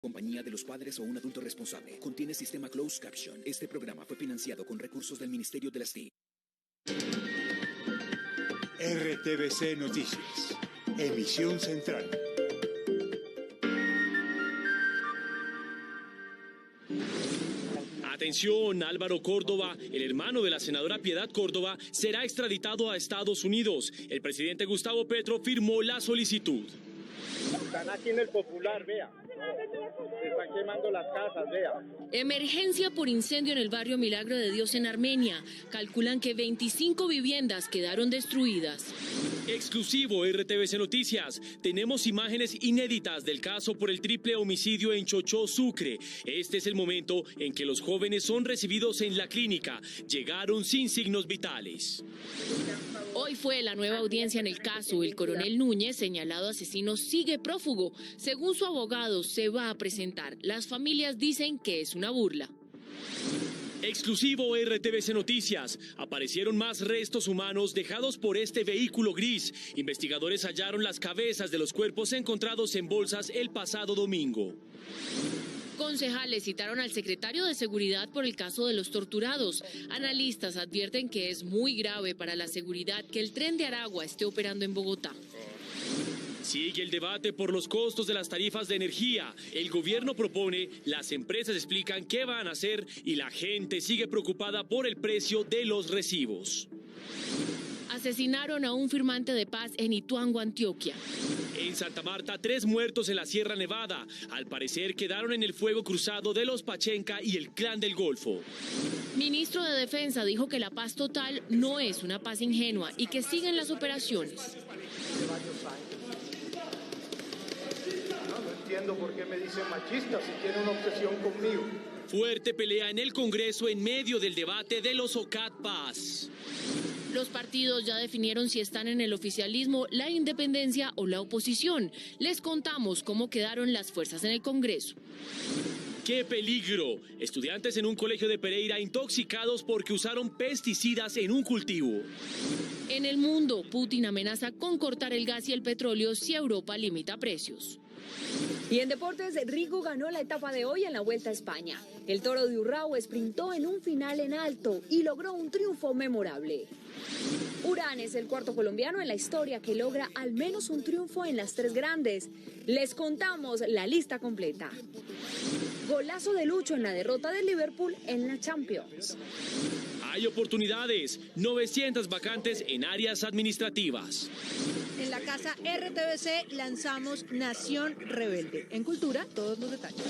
Compañía de los padres o un adulto responsable. Contiene sistema closed caption. Este programa fue financiado con recursos del Ministerio de las TIC. RTBC Noticias. Emisión central. Atención, Álvaro Córdoba, el hermano de la senadora Piedad Córdoba, será extraditado a Estados Unidos. El presidente Gustavo Petro firmó la solicitud. Están aquí en el Popular, vea. Se están quemando las casas, vea. Emergencia por incendio en el barrio Milagro de Dios en Armenia. Calculan que 25 viviendas quedaron destruidas. Exclusivo RTBC Noticias. Tenemos imágenes inéditas del caso por el triple homicidio en Chochó, Sucre. Este es el momento en que los jóvenes son recibidos en la clínica. Llegaron sin signos vitales. Hoy fue la nueva audiencia en el caso. El coronel Núñez, señalado asesino, sigue prófugo. Según su abogado, se va a presentar. Las familias dicen que es una burla. Exclusivo RTBC Noticias. Aparecieron más restos humanos dejados por este vehículo gris. Investigadores hallaron las cabezas de los cuerpos encontrados en bolsas el pasado domingo. Concejales citaron al secretario de Seguridad por el caso de los torturados. Analistas advierten que es muy grave para la seguridad que el tren de Aragua esté operando en Bogotá. Sigue el debate por los costos de las tarifas de energía. El gobierno propone, las empresas explican qué van a hacer y la gente sigue preocupada por el precio de los recibos. Asesinaron a un firmante de paz en Ituango, Antioquia. En Santa Marta, 3 muertos en la Sierra Nevada. Al parecer quedaron en el fuego cruzado de los Pachenca y el Clan del Golfo. Ministro de Defensa dijo que la paz total no es una paz ingenua y que siguen las operaciones. No entiendo por qué me dicen machista si tiene una obsesión conmigo. Fuerte pelea en el Congreso en medio del debate de los OCAT Paz. Los partidos ya definieron si están en el oficialismo, la independencia o la oposición. Les contamos cómo quedaron las fuerzas en el Congreso. ¡Qué peligro! Estudiantes en un colegio de Pereira intoxicados porque usaron pesticidas en un cultivo. En el mundo, Putin amenaza con cortar el gas y el petróleo si Europa limita precios. Y en deportes, Rigo ganó la etapa de hoy en la Vuelta a España. El Toro de Urrao sprintó en un final en alto y logró un triunfo memorable. Urán es el cuarto colombiano en la historia que logra al menos un triunfo en las 3 grandes. Les contamos la lista completa. Golazo de Lucho en la derrota del Liverpool en la Champions. Hay oportunidades, 900 vacantes en áreas administrativas. En la casa RTBC lanzamos Nación Rebelde. En Cultura, todos los detalles.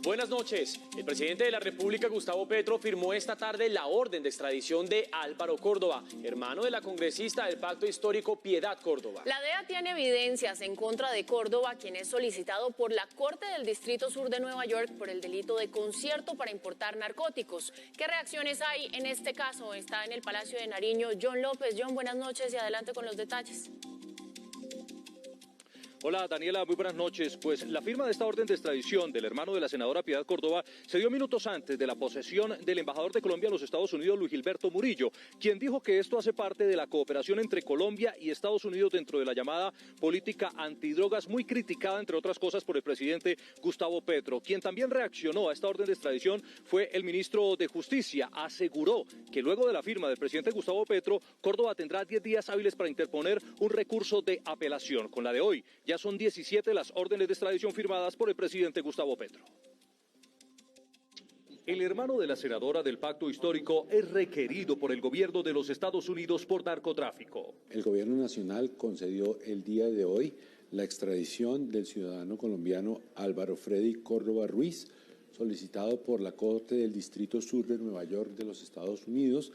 Buenas noches. El presidente de la República, Gustavo Petro, firmó esta tarde la orden de extradición de Álvaro Córdoba, hermano de la congresista del Pacto Histórico Piedad Córdoba. La DEA tiene evidencias en contra de Córdoba, quien es solicitado por la Corte del Distrito Sur de Nueva York por el delito de concierto para importar narcóticos. ¿Qué reacciones hay en este caso? Está en el Palacio de Nariño John López. John, buenas noches y adelante con los detalles. Hola Daniela, muy buenas noches. Pues la firma de esta orden de extradición del hermano de la senadora Piedad Córdoba se dio minutos antes de la posesión del embajador de Colombia en los Estados Unidos, Luis Gilberto Murillo, quien dijo que esto hace parte de la cooperación entre Colombia y Estados Unidos dentro de la llamada política antidrogas, muy criticada entre otras cosas por el presidente Gustavo Petro. Quien también reaccionó a esta orden de extradición fue el ministro de Justicia. Aseguró que luego de la firma del presidente Gustavo Petro, Córdoba tendrá 10 días hábiles para interponer un recurso de apelación. Con la de hoy, ya son 17 las órdenes de extradición firmadas por el presidente Gustavo Petro. El hermano de la senadora del Pacto Histórico es requerido por el gobierno de los Estados Unidos por narcotráfico. El gobierno nacional concedió el día de hoy la extradición del ciudadano colombiano Álvaro Freddy Córdoba Ruiz, solicitado por la Corte del Distrito Sur de Nueva York de los Estados Unidos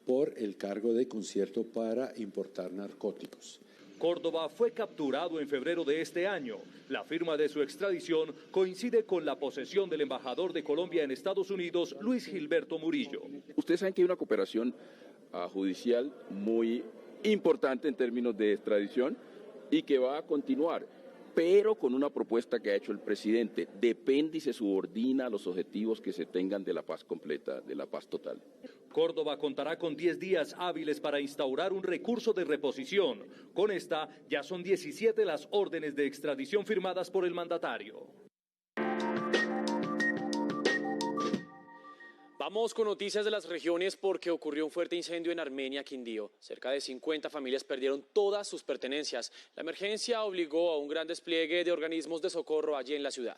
por el cargo de concierto para importar narcóticos. Córdoba fue capturado en febrero de este año. La firma de su extradición coincide con la posesión del embajador de Colombia en Estados Unidos, Luis Gilberto Murillo. Ustedes saben que hay una cooperación judicial muy importante en términos de extradición y que va a continuar, pero con una propuesta que ha hecho el presidente. Depende y se subordina a los objetivos que se tengan de la paz completa, de la paz total. Córdoba contará con 10 días hábiles para instaurar un recurso de reposición. Con esta, ya son 17 las órdenes de extradición firmadas por el mandatario. Vamos con noticias de las regiones porque ocurrió un fuerte incendio en Armenia, Quindío. Cerca de 50 familias perdieron todas sus pertenencias. La emergencia obligó a un gran despliegue de organismos de socorro allí en la ciudad.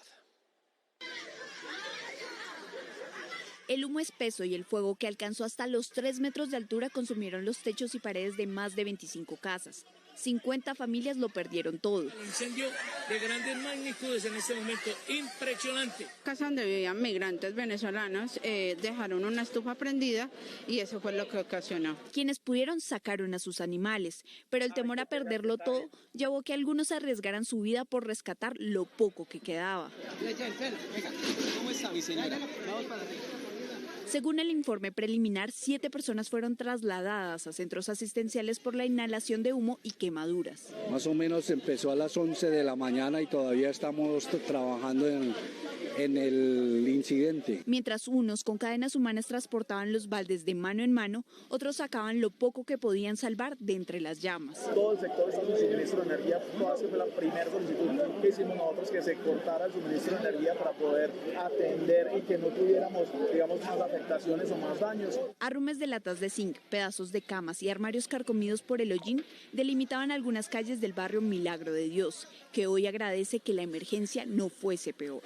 El humo espeso y el fuego que alcanzó hasta los 3 metros de altura consumieron los techos y paredes de más de 25 casas. 50 familias lo perdieron todo. Un incendio de grandes magnitudes en este momento, impresionante. Casa donde vivían migrantes venezolanos dejaron una estufa prendida y eso fue lo que ocasionó. Quienes pudieron sacaron a sus animales, pero el temor a perderlo todo llevó que algunos arriesgaran su vida por rescatar lo poco que quedaba. ¿Cómo está mi señora? Vamos para arriba. Según el informe preliminar, 7 personas fueron trasladadas a centros asistenciales por la inhalación de humo y quemaduras. Más o menos empezó a las 11 de la mañana y todavía estamos trabajando en el incidente. Mientras unos con cadenas humanas transportaban los baldes de mano en mano, otros sacaban lo poco que podían salvar de entre las llamas. Todo el sector está sin suministro de energía, toda fue la primera solicitud que hicimos nosotros, que se cortara el suministro de energía para poder atender y que no tuviéramos, digamos, más afectaciones o más daños. Arrumes de latas de zinc, pedazos de camas y armarios carcomidos por el hollín delimitaban algunas calles del barrio Milagro de Dios, que hoy agradece que la emergencia no fuese peor.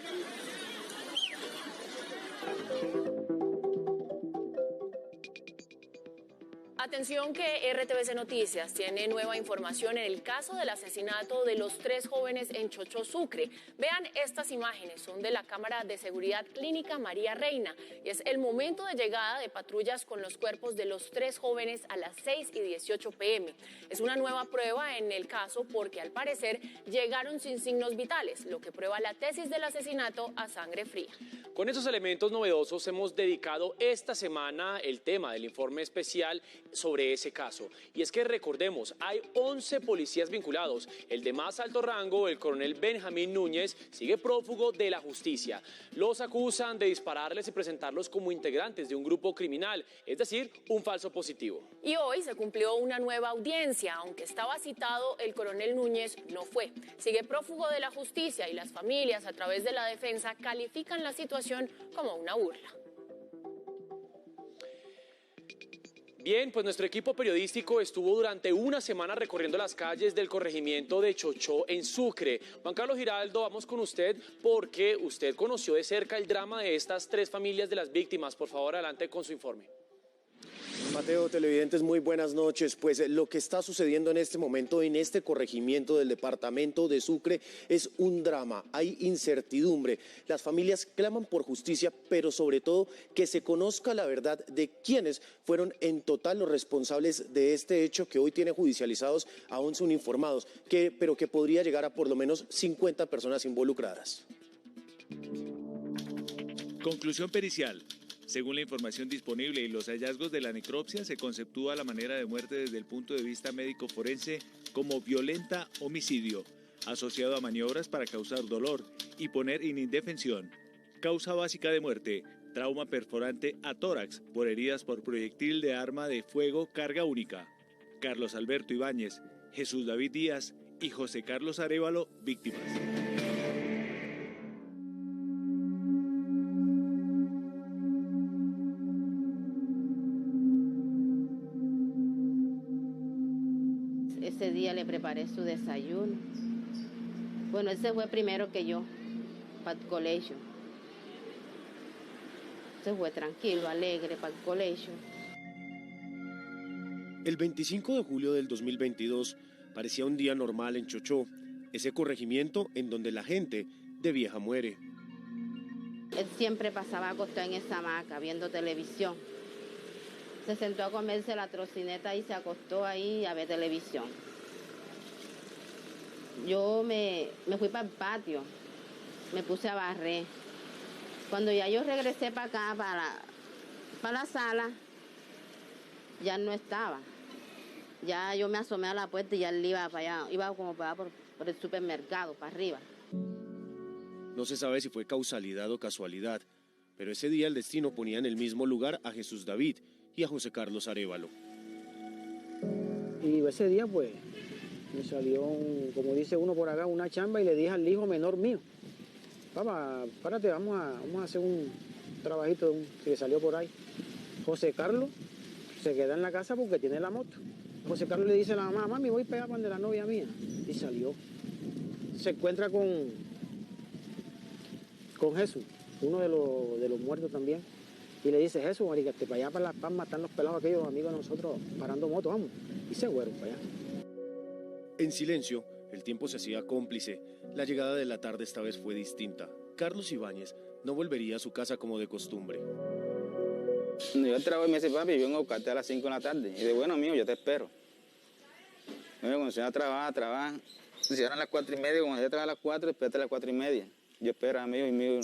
Atención que RTVC Noticias tiene nueva información en el caso del asesinato de los 3 jóvenes en Chochó, Sucre. Vean estas imágenes, son de la Cámara de Seguridad Clínica María Reina y es el momento de llegada de patrullas con los cuerpos de los 3 jóvenes a las 6:18 p.m. Es una nueva prueba en el caso porque al parecer llegaron sin signos vitales, lo que prueba la tesis del asesinato a sangre fría. Con esos elementos novedosos hemos dedicado esta semana el tema del informe especial sobre ese caso. Y es que recordemos, hay 11 policías vinculados. El de más alto rango, el coronel Benjamín Núñez, sigue prófugo de la justicia. Los acusan de dispararles y presentarlos como integrantes de un grupo criminal, es decir, un falso positivo. Y hoy se cumplió una nueva audiencia, aunque estaba citado, el coronel Núñez no fue. Sigue prófugo de la justicia y las familias, a través de la defensa, califican la situación como una burla. Bien, pues nuestro equipo periodístico estuvo durante una semana recorriendo las calles del corregimiento de Chochó en Sucre. Juan Carlos Giraldo, vamos con usted porque usted conoció de cerca el drama de estas 3 familias de las víctimas. Por favor, adelante con su informe. Mateo, televidentes, muy buenas noches. Pues lo que está sucediendo en este momento en este corregimiento del departamento de Sucre es un drama. Hay incertidumbre. Las familias claman por justicia, pero sobre todo que se conozca la verdad de quiénes fueron en total los responsables de este hecho que hoy tiene judicializados a 11 uniformados, pero que podría llegar a por lo menos 50 personas involucradas. Conclusión pericial. Según la información disponible y los hallazgos de la necropsia, se conceptúa la manera de muerte desde el punto de vista médico forense como violenta homicidio, asociado a maniobras para causar dolor y poner en indefensión. Causa básica de muerte, trauma perforante a tórax por heridas por proyectil de arma de fuego carga única. Carlos Alberto Ibáñez, Jesús David Díaz y José Carlos Arévalo, víctimas. Ese día le preparé su desayuno. Bueno, él se fue primero que yo para el colegio. Se fue tranquilo, alegre para el colegio. El 25 de julio del 2022 parecía un día normal en Chochó, ese corregimiento en donde la gente de vieja muere. Él siempre pasaba acostado en esa hamaca viendo televisión. Se sentó a comerse la trocineta y se acostó ahí a ver televisión. Yo me fui para el patio, me puse a barrer. Cuando ya yo regresé para acá, para la sala, ya no estaba. Ya yo me asomé a la puerta y ya él iba para allá, iba como para allá por el supermercado, para arriba. No se sabe si fue causalidad o casualidad, pero ese día el destino ponía en el mismo lugar a Jesús David y a José Carlos Arévalo. Y ese día pues me salió, como dice uno por acá, una chamba y le dije al hijo menor mío, papá, párate, vamos a hacer un trabajito que salió por ahí. José Carlos se queda en la casa porque tiene la moto. José Carlos le dice a la mamá, mami, voy a pegar para de la novia mía. Y salió. Se encuentra con Jesús, uno de los muertos también. Y le dice, Jesús, marica, para allá para Las Palmas están los pelados aquellos amigos de nosotros parando motos, vamos. Y se fueron para allá. En silencio, el tiempo se hacía cómplice. La llegada de la tarde esta vez fue distinta. Carlos Ibáñez no volvería a su casa como de costumbre. Yo trabajo y me dice, papi, vengo a buscarte a las 5 de la tarde. Y de bueno, amigo, yo te espero. Cuando se va a trabajar. Se cierran las 4:30, cuando se trabaja a las 4, espérate a las 4:30. Yo espero, amigo,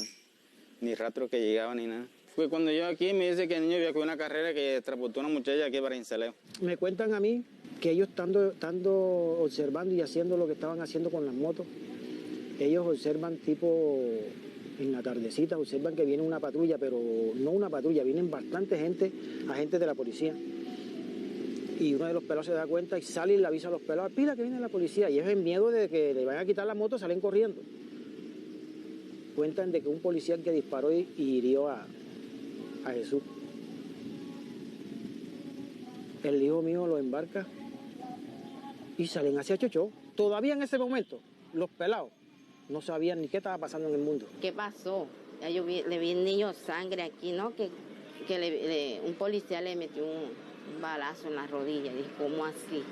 ni rastro que llegaba ni nada. Fue cuando yo aquí me dice que el niño había cogido una carrera que transportó una muchacha aquí para Insaleo. Me cuentan a mí que ellos estando observando y haciendo lo que estaban haciendo con las motos, ellos observan tipo en la tardecita, observan que viene una patrulla, pero no una patrulla, vienen bastante gente, agentes de la policía. Y uno de los pelados se da cuenta y sale y le avisa a los pelados, pila que viene la policía. Y ellos en miedo de que le vayan a quitar la moto salen corriendo. Cuentan de que un policía que disparó y hirió a Jesús. El hijo mío lo embarca y salen hacia Chochó. Todavía en ese momento, los pelados no sabían ni qué estaba pasando en el mundo. ¿Qué pasó? Ya yo le vi el niño sangre aquí, ¿no? Que un policía le metió un balazo en la rodilla. Dije, ¿cómo así?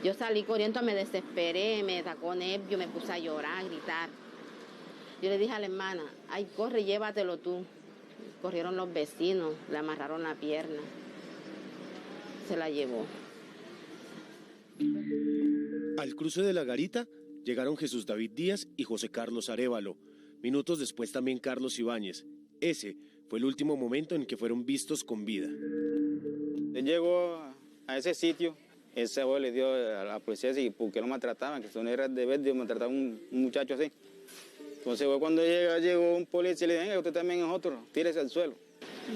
Yo salí corriendo, me desesperé, me sacó nervio, me puse a llorar, a gritar. Yo le dije a la hermana, ay, corre, llévatelo tú. Corrieron los vecinos, le amarraron la pierna. Se la llevó. Al cruce de la garita llegaron Jesús David Díaz y José Carlos Arévalo. Minutos después también Carlos Ibáñez. Ese fue el último momento en que fueron vistos con vida. Él llegó a ese sitio, ese abuelo le dio a la policía y por qué lo maltrataban, que son eras de verde, maltrataban a un muchacho así. Entonces cuando llegó un policía y le dijo, venga, usted también es otro, tírese al suelo.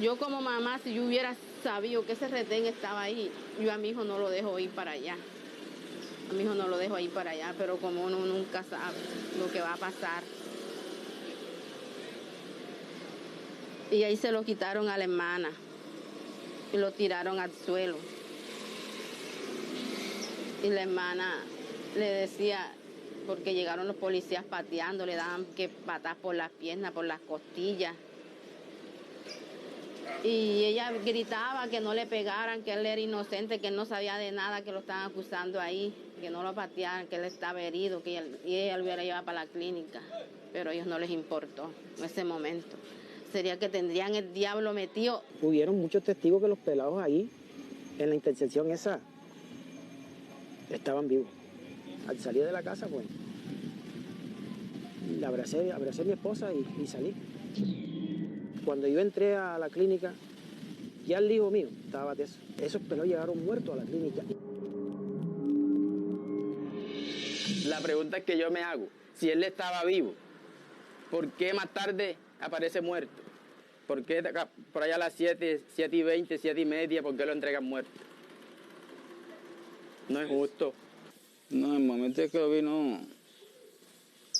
Yo como mamá, si yo hubiera sabido que ese retén estaba ahí, yo a mi hijo no lo dejo ir para allá. A mi hijo no lo dejo ir para allá, pero como uno nunca sabe lo que va a pasar. Y ahí se lo quitaron a la hermana y lo tiraron al suelo. Y la hermana le decía, porque llegaron los policías pateando, le daban que patas por las piernas, por las costillas. Y ella gritaba que no le pegaran, que él era inocente, que él no sabía de nada, que lo estaban acusando ahí, que no lo patearan, que él estaba herido, que ella lo hubiera llevado para la clínica. Pero a ellos no les importó en ese momento. Sería que tendrían el diablo metido. Hubieron muchos testigos que los pelados ahí, en la intersección esa, estaban vivos. Al salir de la casa, pues, abracé a mi esposa y salí. Cuando yo entré a la clínica, ya el hijo mío estaba de eso. Esos pelados llegaron muertos a la clínica. La pregunta que yo me hago, si él estaba vivo, ¿por qué más tarde aparece muerto? ¿Por qué por allá a las 7:20, 7:30, por qué lo entregan muerto? No es justo. No, en el momento que lo vi, no.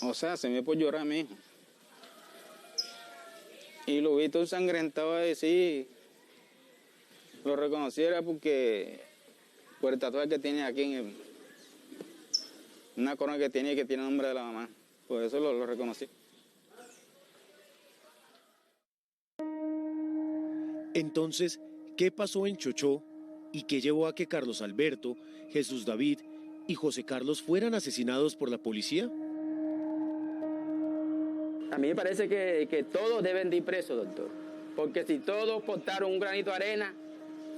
O sea, se me puede llorar a mi hijo. Y lo vi todo ensangrentado ahí, sí. Lo reconociera porque por el tatuaje que tiene aquí en una corona que tiene el nombre de la mamá. Por eso lo reconocí. Entonces, ¿qué pasó en Chochó y qué llevó a que Carlos Alberto, Jesús David y José Carlos fueran asesinados por la policía? A mí me parece que todos deben de ir presos, doctor. Porque si todos portaron un granito de arena,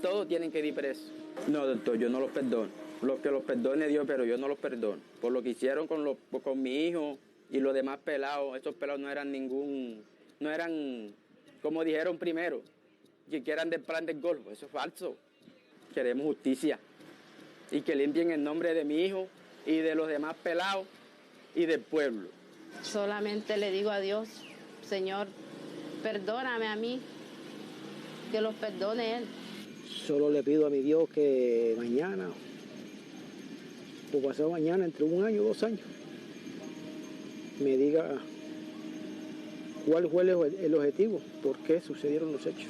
todos tienen que ir presos. No, doctor, yo no los perdono. Los que los perdone Dios, pero yo no los perdono. Por lo que hicieron con mi hijo y los demás pelados. Esos pelados no eran como dijeron primero, que eran del plan del Golfo. Eso es falso. Queremos justicia. Y que limpien el nombre de mi hijo y de los demás pelados y del pueblo. Solamente le digo a Dios, Señor, perdóname a mí, que los perdone Él. Solo le pido a mi Dios que mañana o pasado mañana, entre 1 año o 2 años, me diga cuál fue el objetivo, por qué sucedieron los hechos.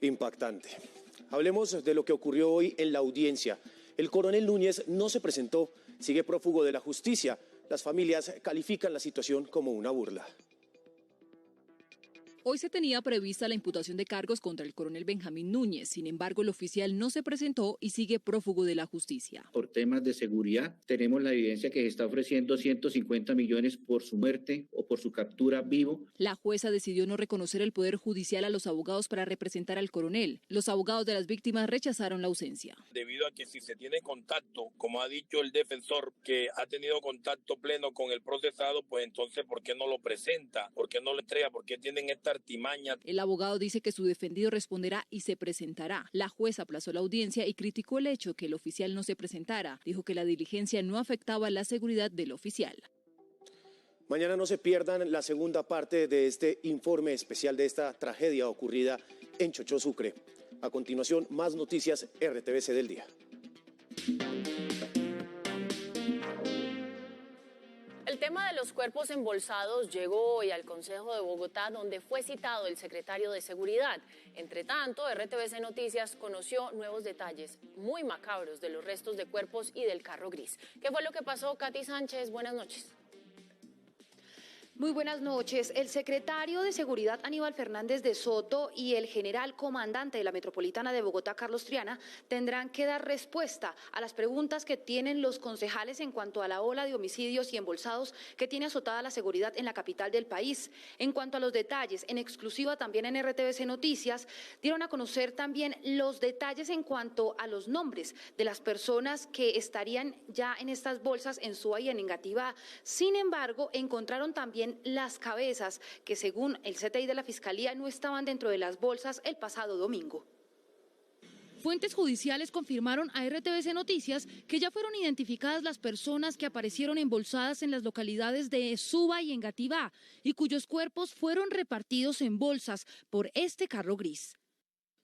Impactante. Hablemos de lo que ocurrió hoy en la audiencia. El coronel Núñez no se presentó, sigue prófugo de la justicia. Las familias califican la situación como una burla. Hoy se tenía prevista la imputación de cargos contra el coronel Benjamín Núñez. Sin embargo, el oficial no se presentó y sigue prófugo de la justicia. Por temas de seguridad, tenemos la evidencia que se está ofreciendo 150 millones por su muerte o por su captura vivo. La jueza decidió no reconocer el Poder Judicial a los abogados para representar al coronel. Los abogados de las víctimas rechazaron la ausencia. Debido a que si se tiene contacto, como ha dicho el defensor, que ha tenido contacto pleno con el procesado, pues entonces, ¿por qué no lo presenta? ¿Por qué no lo entrega? ¿Por qué tienen esta artimaña? El abogado dice que su defendido responderá y se presentará. La jueza aplazó la audiencia y criticó el hecho que el oficial no se presentara. Dijo que la diligencia no afectaba la seguridad del oficial. Mañana no se pierdan la segunda parte de este informe especial de esta tragedia ocurrida en Chochó, Sucre. A continuación, más noticias RTVC del día. El tema de los cuerpos embolsados llegó hoy al Consejo de Bogotá, donde fue citado el secretario de Seguridad. Entre tanto, RTVC Noticias conoció nuevos detalles muy macabros de los restos de cuerpos y del carro gris. ¿Qué fue lo que pasó, Katy Sánchez? Buenas noches. Muy buenas noches. El secretario de Seguridad, Aníbal Fernández de Soto, y el general comandante de la Metropolitana de Bogotá, Carlos Triana, tendrán que dar respuesta a las preguntas que tienen los concejales en cuanto a la ola de homicidios y embolsados que tiene azotada la seguridad en la capital del país. En cuanto a los detalles, en exclusiva también en RTVC Noticias, dieron a conocer también los detalles en cuanto a los nombres de las personas que estarían ya en estas bolsas en Suba y en Engativá. Sin embargo, encontraron también las cabezas que, según el CTI de la Fiscalía, no estaban dentro de las bolsas el pasado domingo. Fuentes judiciales confirmaron a RTVC Noticias que ya fueron identificadas las personas que aparecieron embolsadas en las localidades de Suba y Engativá y cuyos cuerpos fueron repartidos en bolsas por este carro gris.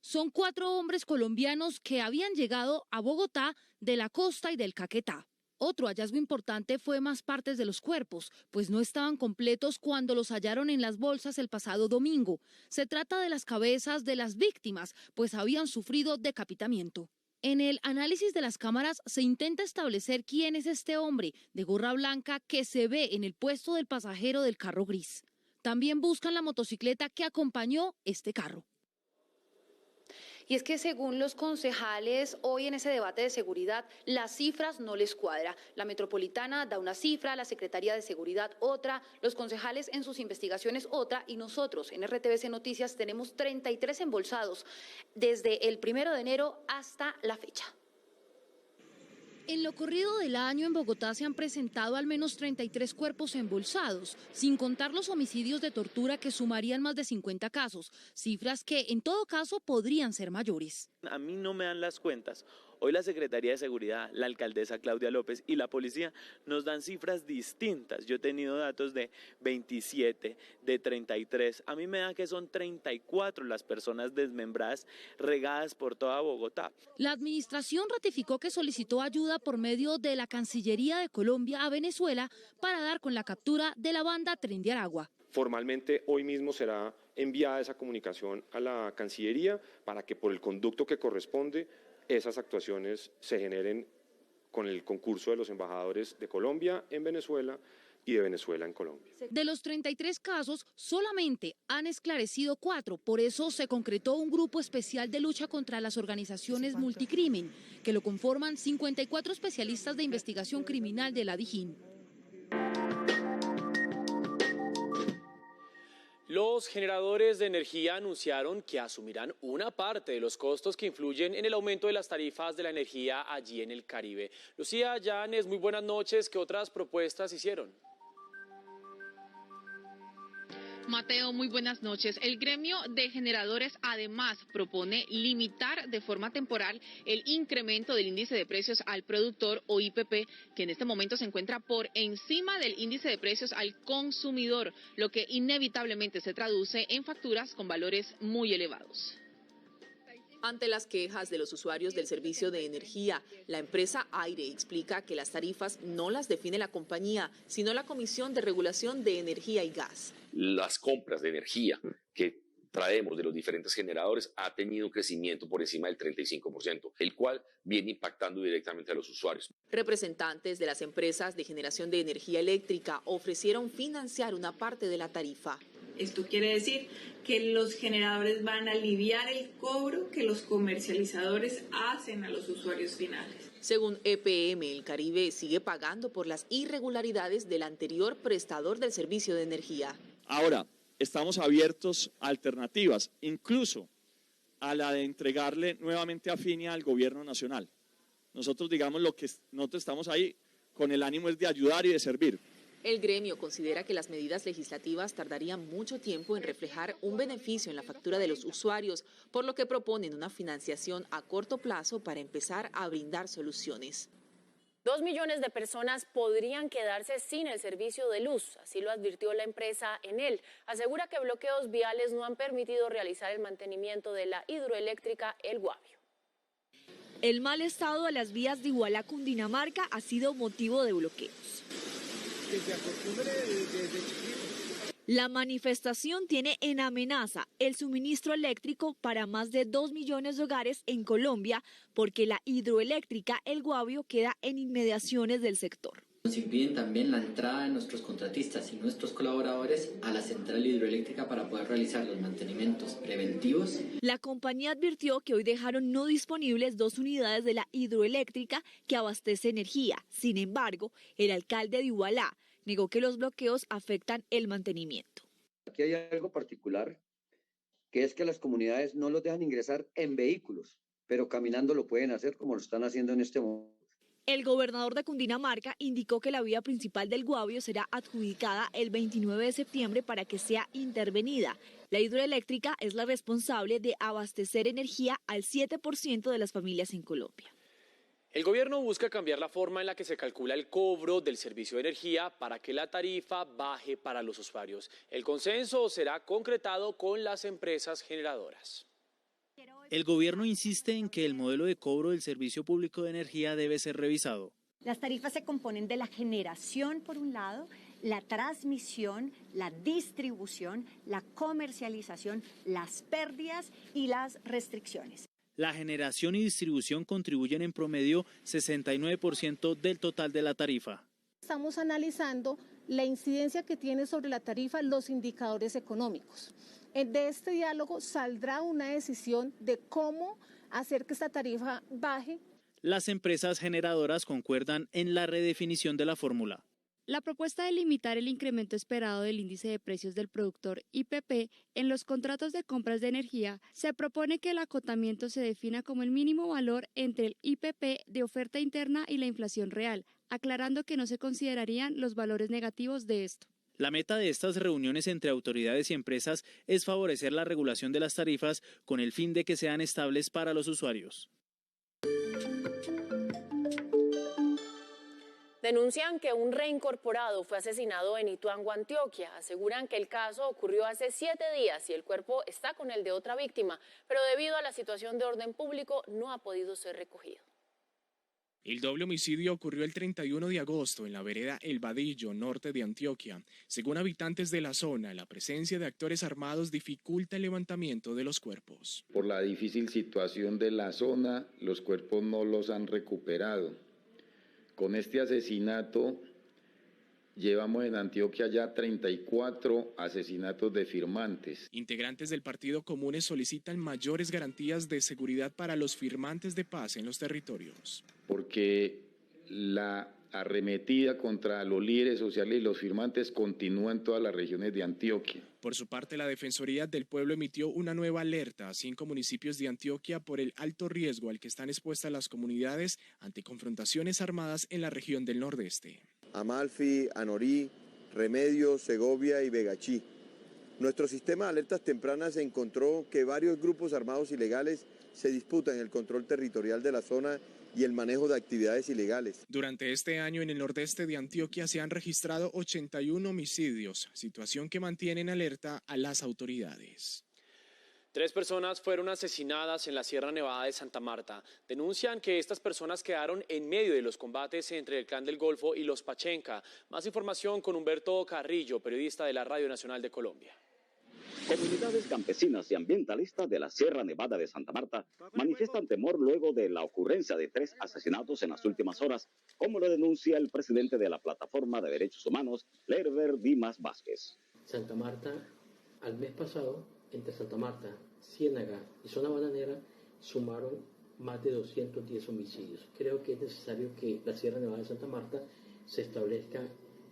Son 4 hombres colombianos que habían llegado a Bogotá de la costa y del Caquetá. Otro hallazgo importante fue más partes de los cuerpos, pues no estaban completos cuando los hallaron en las bolsas el pasado domingo. Se trata de las cabezas de las víctimas, pues habían sufrido decapitamiento. En el análisis de las cámaras se intenta establecer quién es este hombre de gorra blanca que se ve en el puesto del pasajero del carro gris. También buscan la motocicleta que acompañó este carro. Y es que según los concejales, hoy en ese debate de seguridad, las cifras no les cuadra. La Metropolitana da una cifra, la Secretaría de Seguridad otra, los concejales en sus investigaciones otra, y nosotros en RTVC Noticias tenemos 33 embolsados desde el 1 de enero hasta la fecha. En lo corrido del año en Bogotá se han presentado al menos 33 cuerpos embolsados, sin contar los homicidios de tortura que sumarían más de 50 casos, cifras que en todo caso podrían ser mayores. A mí no me dan las cuentas. Hoy la Secretaría de Seguridad, la alcaldesa Claudia López y la policía nos dan cifras distintas. Yo he tenido datos de 27, de 33. A mí me da que son 34 las personas desmembradas, regadas por toda Bogotá. La administración ratificó que solicitó ayuda por medio de la Cancillería de Colombia a Venezuela para dar con la captura de la banda Tren de Aragua. Formalmente hoy mismo será enviada esa comunicación a la Cancillería para que por el conducto que corresponde esas actuaciones se generen con el concurso de los embajadores de Colombia en Venezuela y de Venezuela en Colombia. De los 33 casos, solamente han esclarecido 4. Por eso se concretó un grupo especial de lucha contra las organizaciones multicrimen, que lo conforman 54 especialistas de investigación criminal de la DIJÍN. Los generadores de energía anunciaron que asumirán una parte de los costos que influyen en el aumento de las tarifas de la energía allí en el Caribe. Lucía Llanes, muy buenas noches. ¿Qué otras propuestas hicieron? Mateo, muy buenas noches. El gremio de generadores además propone limitar de forma temporal el incremento del índice de precios al productor o IPP, que en este momento se encuentra por encima del índice de precios al consumidor, lo que inevitablemente se traduce en facturas con valores muy elevados. Ante las quejas de los usuarios del servicio de energía, la empresa Aire explica que las tarifas no las define la compañía, sino la Comisión de Regulación de Energía y Gas. Las compras de energía que traemos de los diferentes generadores ha tenido un crecimiento por encima del 35%, el cual viene impactando directamente a los usuarios. Representantes de las empresas de generación de energía eléctrica ofrecieron financiar una parte de la tarifa. Esto quiere decir que los generadores van a aliviar el cobro que los comercializadores hacen a los usuarios finales. Según EPM, el Caribe sigue pagando por las irregularidades del anterior prestador del servicio de energía. Ahora, estamos abiertos a alternativas, incluso a la de entregarle nuevamente a Finia al gobierno nacional. Nosotros, digamos, nosotros estamos ahí con el ánimo es de ayudar y de servir. El gremio considera que las medidas legislativas tardarían mucho tiempo en reflejar un beneficio en la factura de los usuarios, por lo que proponen una financiación a corto plazo para empezar a brindar soluciones. 2 millones de personas podrían quedarse sin el servicio de luz, así lo advirtió la empresa Enel. Asegura que bloqueos viales no han permitido realizar el mantenimiento de la hidroeléctrica El Guavio. El mal estado de las vías de Igualá, Cundinamarca, ha sido motivo de bloqueos. Que se acostumbre desde chiquito. La manifestación tiene en amenaza el suministro eléctrico para más de 2 millones de hogares en Colombia, porque la hidroeléctrica El Guavio queda en inmediaciones del sector. Nos impiden también la entrada de nuestros contratistas y nuestros colaboradores a la central hidroeléctrica para poder realizar los mantenimientos preventivos. La compañía advirtió que hoy dejaron no disponibles 2 unidades de la hidroeléctrica que abastece energía. Sin embargo, el alcalde de Igualá negó que los bloqueos afectan el mantenimiento. Aquí hay algo particular, que es que las comunidades no los dejan ingresar en vehículos, pero caminando lo pueden hacer como lo están haciendo en este momento. El gobernador de Cundinamarca indicó que la vía principal del Guavio será adjudicada el 29 de septiembre para que sea intervenida. La hidroeléctrica es la responsable de abastecer energía al 7% de las familias en Colombia. El gobierno busca cambiar la forma en la que se calcula el cobro del servicio de energía para que la tarifa baje para los usuarios. El consenso será concretado con las empresas generadoras. El gobierno insiste en que el modelo de cobro del servicio público de energía debe ser revisado. Las tarifas se componen de la generación, por un lado, la transmisión, la distribución, la comercialización, las pérdidas y las restricciones. La generación y distribución contribuyen en promedio 69% del total de la tarifa. Estamos analizando la incidencia que tiene sobre la tarifa los indicadores económicos. De este diálogo saldrá una decisión de cómo hacer que esta tarifa baje. Las empresas generadoras concuerdan en la redefinición de la fórmula. La propuesta de limitar el incremento esperado del índice de precios del productor IPP en los contratos de compras de energía se propone que el acotamiento se defina como el mínimo valor entre el IPP de oferta interna y la inflación real, aclarando que no se considerarían los valores negativos de esto. La meta de estas reuniones entre autoridades y empresas es favorecer la regulación de las tarifas con el fin de que sean estables para los usuarios. Denuncian que un reincorporado fue asesinado en Ituango, Antioquia. Aseguran que el caso ocurrió hace 7 días y el cuerpo está con el de otra víctima, pero debido a la situación de orden público no ha podido ser recogido. El doble homicidio ocurrió el 31 de agosto en la vereda El Vadillo, norte de Antioquia. Según habitantes de la zona, la presencia de actores armados dificulta el levantamiento de los cuerpos. Por la difícil situación de la zona, los cuerpos no los han recuperado. Con este asesinato, llevamos en Antioquia ya 34 asesinatos de firmantes. Integrantes del Partido Comunes solicitan mayores garantías de seguridad para los firmantes de paz en los territorios. Porque la arremetida contra los líderes sociales y los firmantes continúa en todas las regiones de Antioquia. Por su parte, la Defensoría del Pueblo emitió una nueva alerta a 5 municipios de Antioquia por el alto riesgo al que están expuestas las comunidades ante confrontaciones armadas en la región del Nordeste. Amalfi, Anorí, Remedios, Segovia y Vegachí. Nuestro sistema de alertas tempranas encontró que varios grupos armados ilegales se disputan el control territorial de la zona y el manejo de actividades ilegales. Durante este año en el nordeste de Antioquia se han registrado 81 homicidios, situación que mantiene en alerta a las autoridades. 3 personas fueron asesinadas en la Sierra Nevada de Santa Marta. Denuncian que estas personas quedaron en medio de los combates entre el Clan del Golfo y los Pachenca. Más información con Humberto Carrillo, periodista de la Radio Nacional de Colombia. Comunidades campesinas y ambientalistas de la Sierra Nevada de Santa Marta manifiestan temor luego de la ocurrencia de 3 asesinatos en las últimas horas, como lo denuncia el presidente de la Plataforma de Derechos Humanos, Lerber Dimas Vázquez. Santa Marta, al mes pasado, entre Santa Marta, Ciénaga y Zona Bananera, sumaron más de 210 homicidios. Creo que es necesario que la Sierra Nevada de Santa Marta se establezca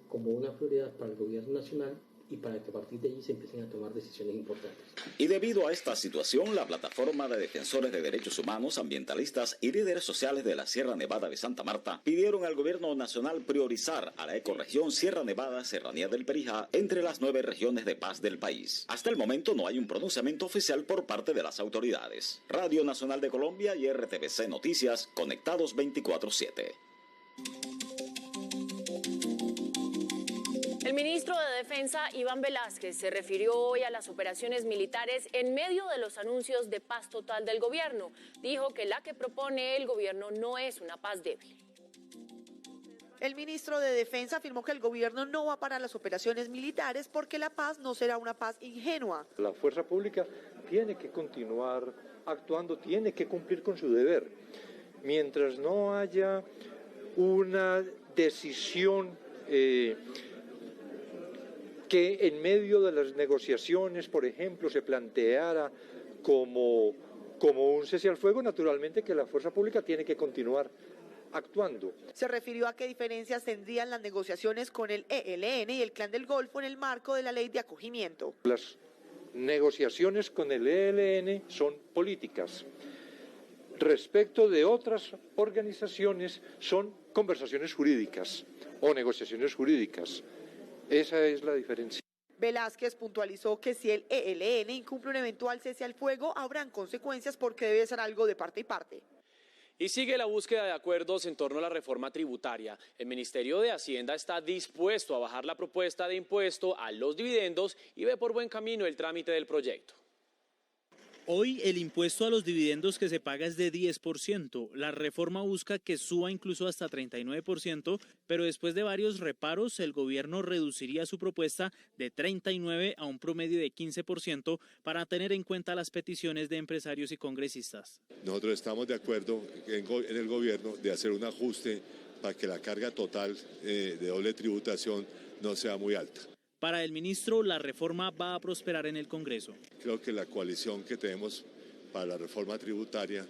como una prioridad para el gobierno nacional y para que a partir de allí se empiecen a tomar decisiones importantes. Y debido a esta situación, la Plataforma de Defensores de Derechos Humanos, ambientalistas y líderes sociales de la Sierra Nevada de Santa Marta pidieron al gobierno nacional priorizar a la ecorregión Sierra Nevada, Serranía del Perijá, entre las 9 regiones de paz del país. Hasta el momento no hay un pronunciamiento oficial por parte de las autoridades. Radio Nacional de Colombia y RTVC Noticias, conectados 24/7. El ministro de Defensa, Iván Velásquez, se refirió hoy a las operaciones militares en medio de los anuncios de paz total del gobierno. Dijo que la que propone el gobierno no es una paz débil. El ministro de Defensa afirmó que el gobierno no va para las operaciones militares porque la paz no será una paz ingenua. La fuerza pública tiene que continuar actuando, tiene que cumplir con su deber. Mientras no haya una decisión que en medio de las negociaciones, por ejemplo, se planteara como un cese al fuego, naturalmente que la fuerza pública tiene que continuar actuando. Se refirió a qué diferencias tendrían las negociaciones con el ELN y el Clan del Golfo en el marco de la ley de acogimiento. Las negociaciones con el ELN son políticas. Respecto de otras organizaciones son conversaciones jurídicas o negociaciones jurídicas. Esa es la diferencia. Velásquez puntualizó que si el ELN incumple un eventual cese al fuego, habrán consecuencias porque debe ser algo de parte y parte. Y sigue la búsqueda de acuerdos en torno a la reforma tributaria. El Ministerio de Hacienda está dispuesto a bajar la propuesta de impuesto a los dividendos y ve por buen camino el trámite del proyecto. Hoy el impuesto a los dividendos que se paga es de 10%. La reforma busca que suba incluso hasta 39%, pero después de varios reparos, el gobierno reduciría su propuesta de 39% a un promedio de 15% para tener en cuenta las peticiones de empresarios y congresistas. Nosotros estamos de acuerdo en el gobierno de hacer un ajuste para que la carga total de doble tributación no sea muy alta. Para el ministro, la reforma va a prosperar en el Congreso. Creo que la coalición que tenemos para la reforma tributaria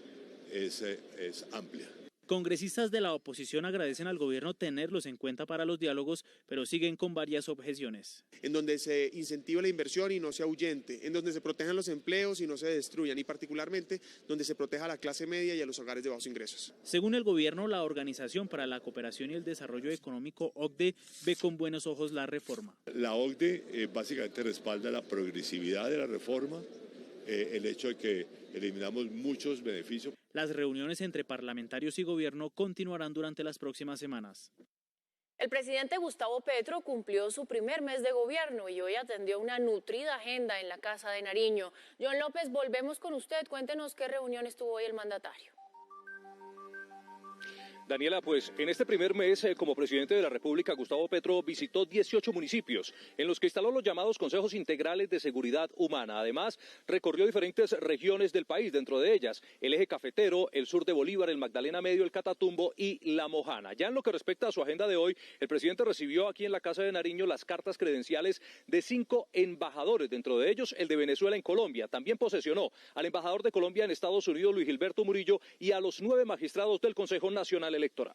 es amplia. Congresistas de la oposición agradecen al gobierno tenerlos en cuenta para los diálogos, pero siguen con varias objeciones. En donde se incentive la inversión y no se ahuyente, en donde se protejan los empleos y no se destruyan, y particularmente donde se proteja a la clase media y a los hogares de bajos ingresos. Según el gobierno, la Organización para la Cooperación y el Desarrollo Económico, OCDE, ve con buenos ojos la reforma. La OCDE básicamente respalda la progresividad de la reforma, el hecho de que eliminamos muchos beneficios. Las reuniones entre parlamentarios y gobierno continuarán durante las próximas semanas. El presidente Gustavo Petro cumplió su primer mes de gobierno y hoy atendió una nutrida agenda en la Casa de Nariño. John López, volvemos con usted. Cuéntenos qué reuniones tuvo hoy el mandatario. Daniela, pues en este primer mes como presidente de la República, Gustavo Petro visitó 18 municipios en los que instaló los llamados consejos integrales de seguridad humana. Además, recorrió diferentes regiones del país, dentro de ellas el eje cafetero, el sur de Bolívar, el Magdalena Medio, el Catatumbo y la Mojana. Ya en lo que respecta a su agenda de hoy, el presidente recibió aquí en la Casa de Nariño las cartas credenciales de 5 embajadores, dentro de ellos el de Venezuela en Colombia. También posesionó al embajador de Colombia en Estados Unidos, Luis Gilberto Murillo, y a los 9 magistrados del Consejo Nacional Electoral.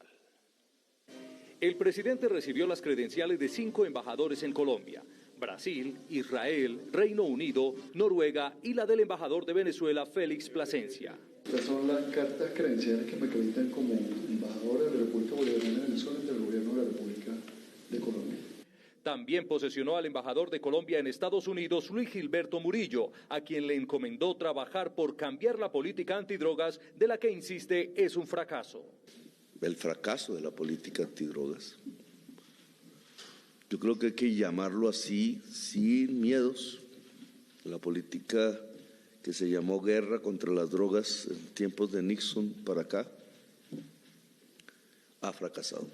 El presidente recibió las credenciales de 5 embajadores en Colombia: Brasil, Israel, Reino Unido, Noruega y la del embajador de Venezuela, Félix Plasencia. Estas son las cartas credenciales que me acreditan como embajador de la República Bolivariana de Venezuela ante el gobierno de la República de Colombia. También posesionó al embajador de Colombia en Estados Unidos, Luis Gilberto Murillo, a quien le encomendó trabajar por cambiar la política antidrogas, de la que insiste es un fracaso. El fracaso de la política antidrogas. Yo creo que hay que llamarlo así, sin miedos. La política que se llamó guerra contra las drogas en tiempos de Nixon para acá ha fracasado.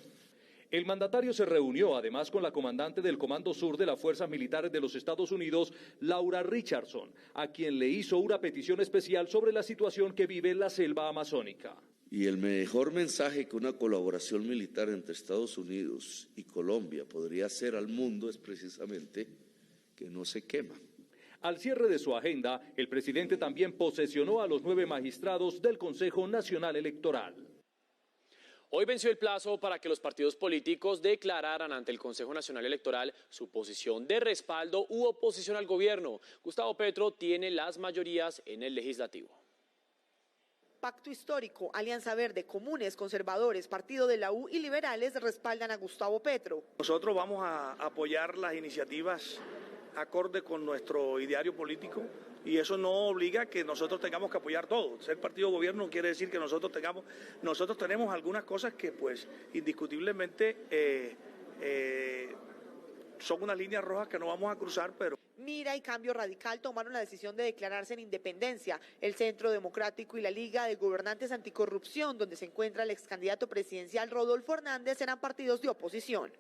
El mandatario se reunió además con la comandante del Comando Sur de las Fuerzas Militares de los Estados Unidos, Laura Richardson, a quien le hizo una petición especial sobre la situación que vive la selva amazónica. Y el mejor mensaje que una colaboración militar entre Estados Unidos y Colombia podría hacer al mundo es precisamente que no se quema. Al cierre de su agenda, el presidente también posesionó a los 9 magistrados del Consejo Nacional Electoral. Hoy venció el plazo para que los partidos políticos declararan ante el Consejo Nacional Electoral su posición de respaldo u oposición al gobierno. Gustavo Petro tiene las mayorías en el legislativo. Pacto Histórico, Alianza Verde, Comunes, Conservadores, Partido de la U y Liberales respaldan a Gustavo Petro. Nosotros vamos a apoyar las iniciativas acorde con nuestro ideario político y eso no obliga a que nosotros tengamos que apoyar todo. Ser partido de gobierno no quiere decir que nosotros tenemos algunas cosas que pues indiscutiblemente son unas líneas rojas que no vamos a cruzar, pero... Mira y Cambio Radical tomaron la decisión de declararse en independencia. El Centro Democrático y la Liga de Gobernantes Anticorrupción, donde se encuentra el ex candidato presidencial Rodolfo Hernández, serán partidos de oposición.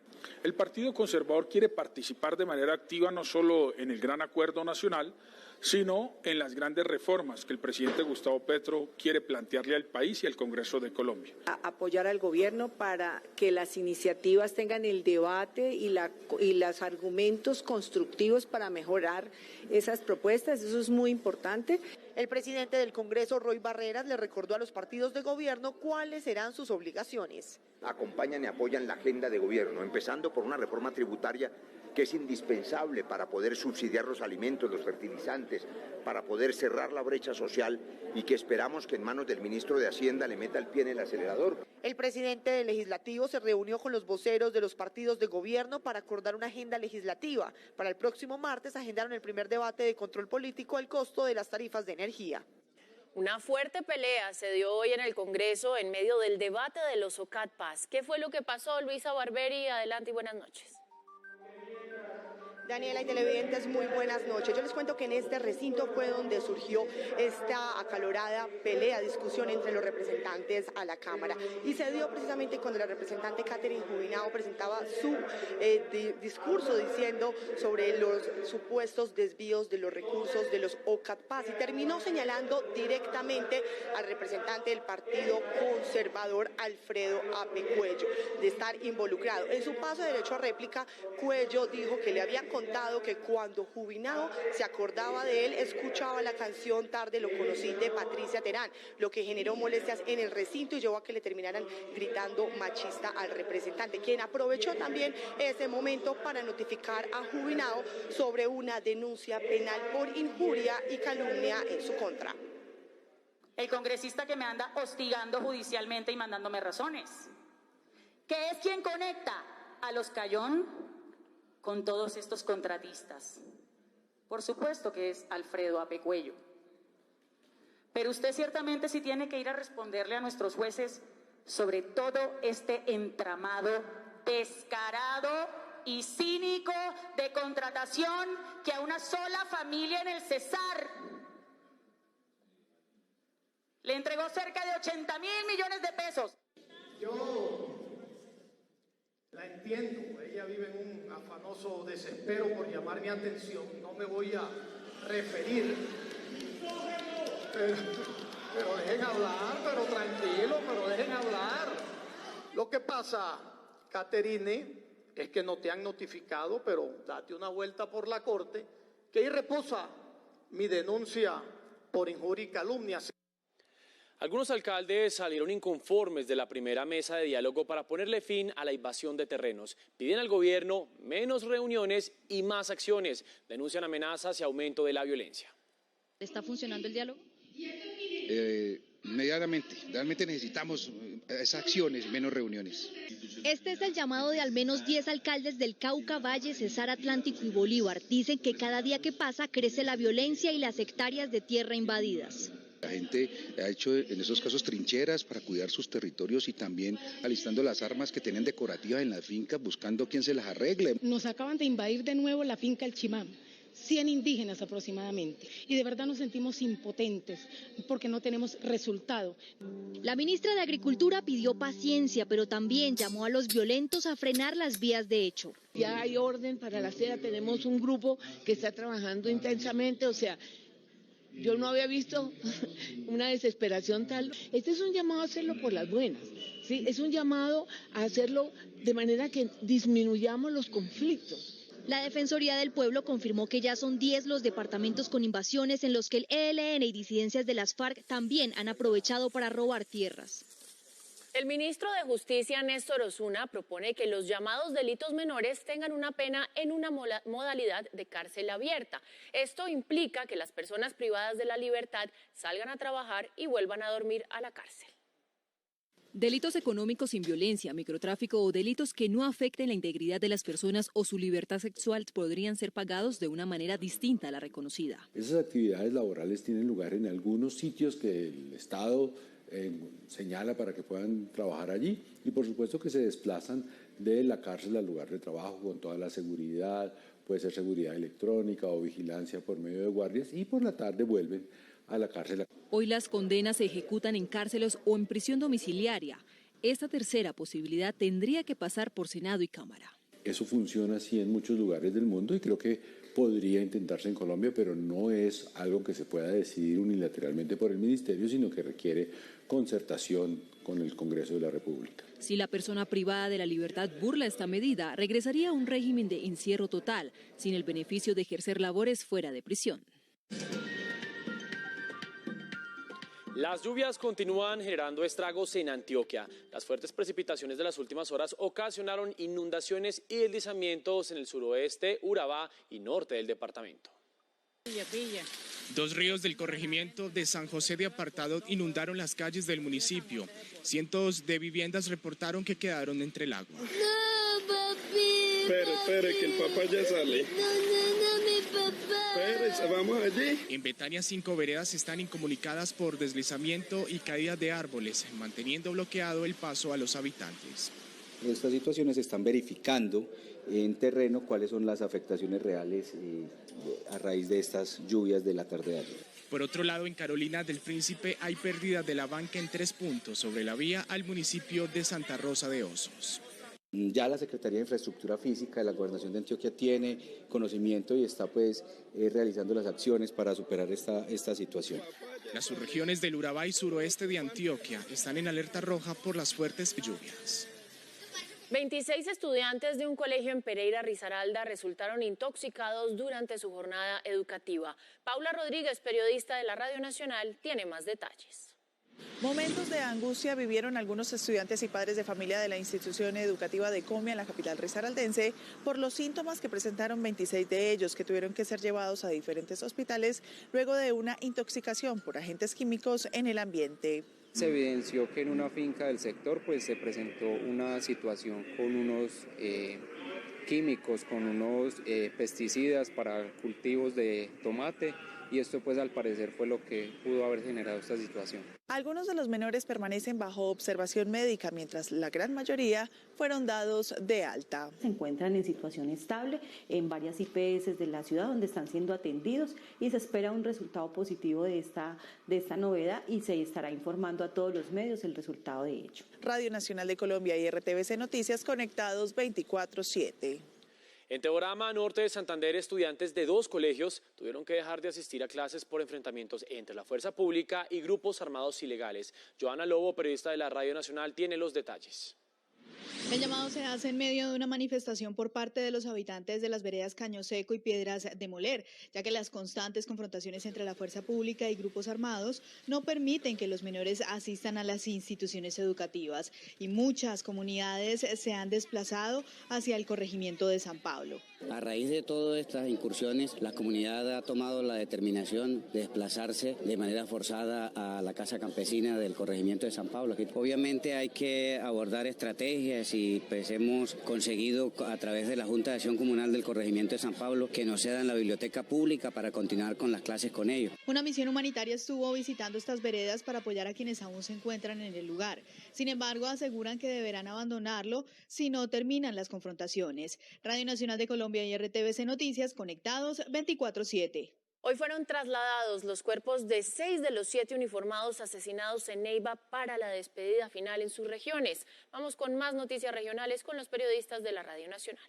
El Partido Conservador quiere participar de manera activa no solo en el gran acuerdo nacional, sino en las grandes reformas que el presidente Gustavo Petro quiere plantearle al país y al Congreso de Colombia. Apoyar al gobierno para que las iniciativas tengan el debate y los argumentos constructivos para mejorar esas propuestas, eso es muy importante. El presidente del Congreso, Roy Barreras, le recordó a los partidos de gobierno cuáles serán sus obligaciones. Acompañan y apoyan la agenda de gobierno, empezando por una reforma tributaria que es indispensable para poder subsidiar los alimentos, los fertilizantes, para poder cerrar la brecha social y que esperamos que en manos del ministro de Hacienda le meta el pie en el acelerador. El presidente del Legislativo se reunió con los voceros de los partidos de gobierno para acordar una agenda legislativa. Para el próximo martes agendaron el primer debate de control político al costo de las tarifas de energía. Una fuerte pelea se dio hoy en el Congreso en medio del debate de los OCAD Paz. ¿Qué fue lo que pasó, Luisa Barberi? Adelante y buenas noches. Daniela y televidentes, muy buenas noches. Yo les cuento que en este recinto fue donde surgió esta acalorada pelea, discusión entre los representantes a la Cámara. Y se dio precisamente cuando la representante Catherine Jubinao presentaba su discurso diciendo sobre los supuestos desvíos de los recursos de los OCAD Paz y terminó señalando directamente al representante del Partido Conservador, Alfredo Ape Cuello, de estar involucrado. En su paso de derecho a réplica, Cuello dijo que le habían contado que cuando Jubinao se acordaba de él, escuchaba la canción Tarde lo conocí de Patricia Terán, lo que generó molestias en el recinto y llevó a que le terminaran gritando machista al representante, quien aprovechó también ese momento para notificar a Jubinao sobre una denuncia penal por injuria y calumnia en su contra. El congresista que me anda hostigando judicialmente y mandándome razones, que es quien conecta a los Cayón con todos estos contratistas. Por supuesto que es Alfredo Ape Cuello. Pero usted ciertamente sí tiene que ir a responderle a nuestros jueces sobre todo este entramado descarado y cínico de contratación que a una sola familia en el Cesar le entregó cerca de 80.000 millones de pesos. Yo la entiendo, ella vive en un afanoso desespero por llamar mi atención, no me voy a referir, pero dejen hablar, pero tranquilo, pero dejen hablar. Lo que pasa, Caterine, es que no te han notificado, pero date una vuelta por la corte, que ahí reposa mi denuncia por injuria y calumnia. Algunos alcaldes salieron inconformes de la primera mesa de diálogo para ponerle fin a la invasión de terrenos. Piden al gobierno menos reuniones y más acciones. Denuncian amenazas y aumento de la violencia. ¿Está funcionando el diálogo? Medianamente, realmente necesitamos esas acciones, menos reuniones. Este es el llamado de al menos 10 alcaldes del Cauca, Valle, Cesar, Atlántico y Bolívar. Dicen que cada día que pasa crece la violencia y las hectáreas de tierra invadidas. La gente ha hecho en esos casos trincheras para cuidar sus territorios y también alistando las armas que tienen decorativas en las fincas, buscando quién se las arregle. Nos acaban de invadir de nuevo la finca El Chimam. 100 indígenas aproximadamente, y de verdad nos sentimos impotentes porque no tenemos resultado. La ministra de Agricultura pidió paciencia, pero también llamó a los violentos a frenar las vías de hecho. Ya hay orden para la seda, tenemos un grupo que está trabajando intensamente, o sea, yo no había visto una desesperación tal. Este es un llamado a hacerlo por las buenas, ¿sí? Es un llamado a hacerlo de manera que disminuyamos los conflictos. La Defensoría del Pueblo confirmó que ya son 10 los departamentos con invasiones en los que el ELN y disidencias de las FARC también han aprovechado para robar tierras. El ministro de Justicia, Néstor Osuna, propone que los llamados delitos menores tengan una pena en una modalidad de cárcel abierta. Esto implica que las personas privadas de la libertad salgan a trabajar y vuelvan a dormir a la cárcel. Delitos económicos sin violencia, microtráfico o delitos que no afecten la integridad de las personas o su libertad sexual podrían ser pagados de una manera distinta a la reconocida. Esas actividades laborales tienen lugar en algunos sitios que el Estado señala para que puedan trabajar allí y por supuesto que se desplazan de la cárcel al lugar de trabajo con toda la seguridad, puede ser seguridad electrónica o vigilancia por medio de guardias y por la tarde vuelven a la cárcel. Hoy las condenas se ejecutan en cárceles o en prisión domiciliaria. Esta tercera posibilidad tendría que pasar por Senado y Cámara. Eso funciona así en muchos lugares del mundo y creo que podría intentarse en Colombia, pero no es algo que se pueda decidir unilateralmente por el Ministerio, sino que requiere concertación con el Congreso de la República. Si la persona privada de la libertad burla esta medida, regresaría a un régimen de encierro total, sin el beneficio de ejercer labores fuera de prisión. Las lluvias continúan generando estragos en Antioquia. Las fuertes precipitaciones de las últimas horas ocasionaron inundaciones y deslizamientos en el suroeste, Urabá y norte del departamento. Dos ríos del corregimiento de San José de Apartado inundaron las calles del municipio. Cientos de viviendas reportaron que quedaron entre el agua. No, papi. Espere, que el papá ya sale. No, mi papá. Espere, vamos allí. En Betania, 5 veredas están incomunicadas por deslizamiento y caídas de árboles, manteniendo bloqueado el paso a los habitantes. Estas situaciones se están verificando en terreno cuáles son las afectaciones reales a raíz de estas lluvias de la tarde de ayer. Por otro lado, en Carolina del Príncipe hay pérdida de la banca en 3 puntos sobre la vía al municipio de Santa Rosa de Osos. Ya la Secretaría de Infraestructura Física de la Gobernación de Antioquia tiene conocimiento y está realizando las acciones para superar esta situación. Las subregiones del Urabá y suroeste de Antioquia están en alerta roja por las fuertes lluvias. 26 estudiantes de un colegio en Pereira, Risaralda, resultaron intoxicados durante su jornada educativa. Paula Rodríguez, periodista de la Radio Nacional, tiene más detalles. Momentos de angustia vivieron algunos estudiantes y padres de familia de la institución educativa de Comia en la capital risaraldense por los síntomas que presentaron 26 de ellos, que tuvieron que ser llevados a diferentes hospitales luego de una intoxicación por agentes químicos en el ambiente. Se evidenció que en una finca del sector se presentó una situación con unos químicos, con unos pesticidas para cultivos de tomate y esto al parecer fue lo que pudo haber generado esta situación. Algunos de los menores permanecen bajo observación médica, mientras la gran mayoría fueron dados de alta. Se encuentran en situación estable en varias IPS de la ciudad donde están siendo atendidos y se espera un resultado positivo de esta novedad y se estará informando a todos los medios el resultado de ello. Radio Nacional de Colombia y RTVC Noticias conectados 24/7. En Teorama, norte de Santander, estudiantes de 2 colegios tuvieron que dejar de asistir a clases por enfrentamientos entre la fuerza pública y grupos armados ilegales. Joana Lobo, periodista de la Radio Nacional, tiene los detalles. El llamado se hace en medio de una manifestación por parte de los habitantes de las veredas Caño Seco y Piedras de Moler, ya que las constantes confrontaciones entre la fuerza pública y grupos armados no permiten que los menores asistan a las instituciones educativas y muchas comunidades se han desplazado hacia el corregimiento de San Pablo. A raíz de todas estas incursiones, la comunidad ha tomado la determinación de desplazarse de manera forzada a la casa campesina del corregimiento de San Pablo. Obviamente hay que abordar estrategias y pues hemos conseguido a través de la Junta de Acción Comunal del corregimiento de San Pablo que nos cedan la biblioteca pública para continuar con las clases con ellos. Una misión humanitaria estuvo visitando estas veredas para apoyar a quienes aún se encuentran en el lugar. Sin embargo, aseguran que deberán abandonarlo si no terminan las confrontaciones. Radio Nacional de Colombia y RTVC Noticias, conectados 24/7. Hoy fueron trasladados los cuerpos de 6 de los 7 uniformados asesinados en Neiva para la despedida final en sus regiones. Vamos con más noticias regionales con los periodistas de la Radio Nacional.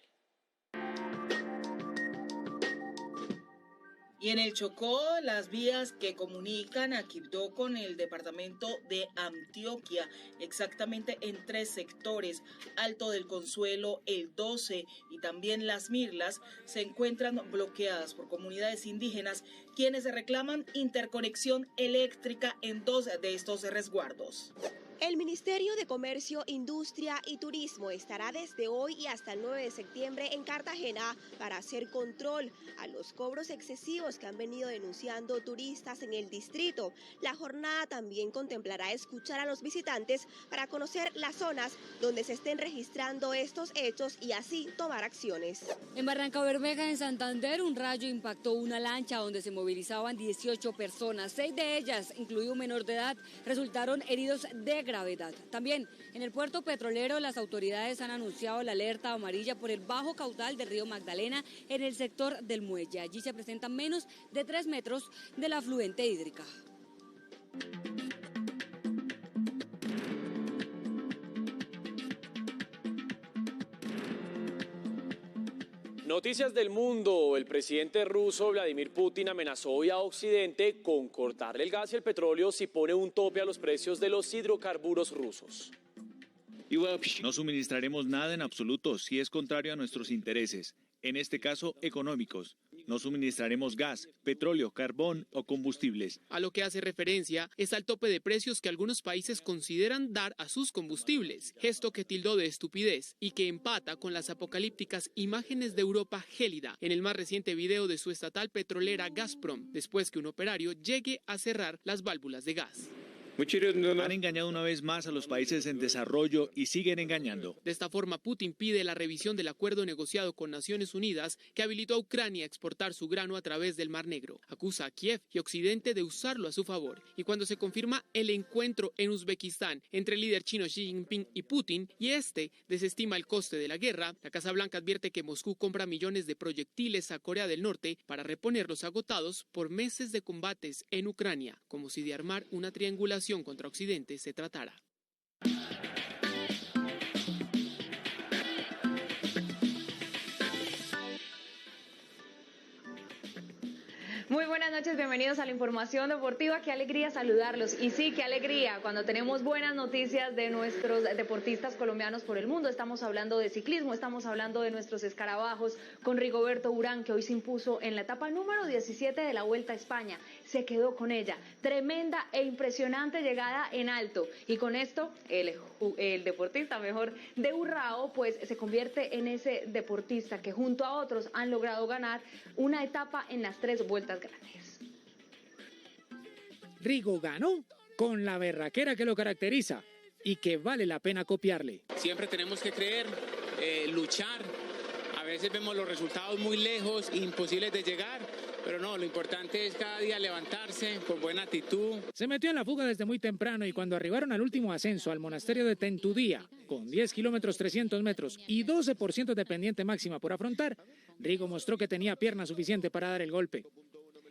Y en el Chocó, las vías que comunican a Quibdó con el departamento de Antioquia, exactamente en 3 sectores, Alto del Consuelo, el 12 y también Las Mirlas, se encuentran bloqueadas por comunidades indígenas, quienes reclaman interconexión eléctrica en 2 de estos resguardos. El Ministerio de Comercio, Industria y Turismo estará desde hoy y hasta el 9 de septiembre en Cartagena para hacer control a los cobros excesivos que han venido denunciando turistas en el distrito. La jornada también contemplará escuchar a los visitantes para conocer las zonas donde se estén registrando estos hechos y así tomar acciones. En Barrancabermeja, en Santander, un rayo impactó una lancha donde se movilizaban 18 personas. 6 de ellas, incluido un menor de edad, resultaron heridos de gravedad. También en el puerto petrolero las autoridades han anunciado la alerta amarilla por el bajo caudal del río Magdalena en el sector del muelle. Allí se presentan menos de 3 metros de la afluente hídrica. Noticias del mundo. El presidente ruso Vladimir Putin amenazó hoy a Occidente con cortarle el gas y el petróleo si pone un tope a los precios de los hidrocarburos rusos. No suministraremos nada en absoluto si es contrario a nuestros intereses, en este caso económicos. No suministraremos gas, petróleo, carbón o combustibles. A lo que hace referencia es al tope de precios que algunos países consideran dar a sus combustibles, gesto que tildó de estupidez y que empata con las apocalípticas imágenes de Europa gélida en el más reciente video de su estatal petrolera Gazprom, después que un operario llegue a cerrar las válvulas de gas. Han engañado una vez más a los países en desarrollo y siguen engañando. De esta forma, Putin pide la revisión del acuerdo negociado con Naciones Unidas que habilitó a Ucrania a exportar su grano a través del Mar Negro. Acusa a Kiev y Occidente de usarlo a su favor. Y cuando se confirma el encuentro en Uzbekistán entre el líder chino Xi Jinping y Putin, y este desestima el coste de la guerra, la Casa Blanca advierte que Moscú compra millones de proyectiles a Corea del Norte para reponerlos agotados por meses de combates en Ucrania, como si de armar una triangulación contra Occidente se tratara. Muy buenas noches, bienvenidos a la información deportiva. Qué alegría saludarlos. Y sí, qué alegría cuando tenemos buenas noticias de nuestros deportistas colombianos por el mundo. Estamos hablando de ciclismo, estamos hablando de nuestros escarabajos con Rigoberto Urán, que hoy se impuso en la etapa número 17 de la Vuelta a España. Se quedó con ella. Tremenda e impresionante llegada en alto. Y con esto, el deportista mejor de Urrao, pues se convierte en ese deportista que junto a otros han logrado ganar una etapa en las 3 vueltas grandes. Rigo ganó con la berraquera que lo caracteriza y que vale la pena copiarle. Siempre tenemos que creer, luchar. A veces vemos los resultados muy lejos, imposibles de llegar, pero no, lo importante es cada día levantarse con buena actitud. Se metió en la fuga desde muy temprano y cuando arribaron al último ascenso al monasterio de Tentudía, con 10 kilómetros 300 metros y 12% de pendiente máxima por afrontar, Rigo mostró que tenía pierna suficiente para dar el golpe.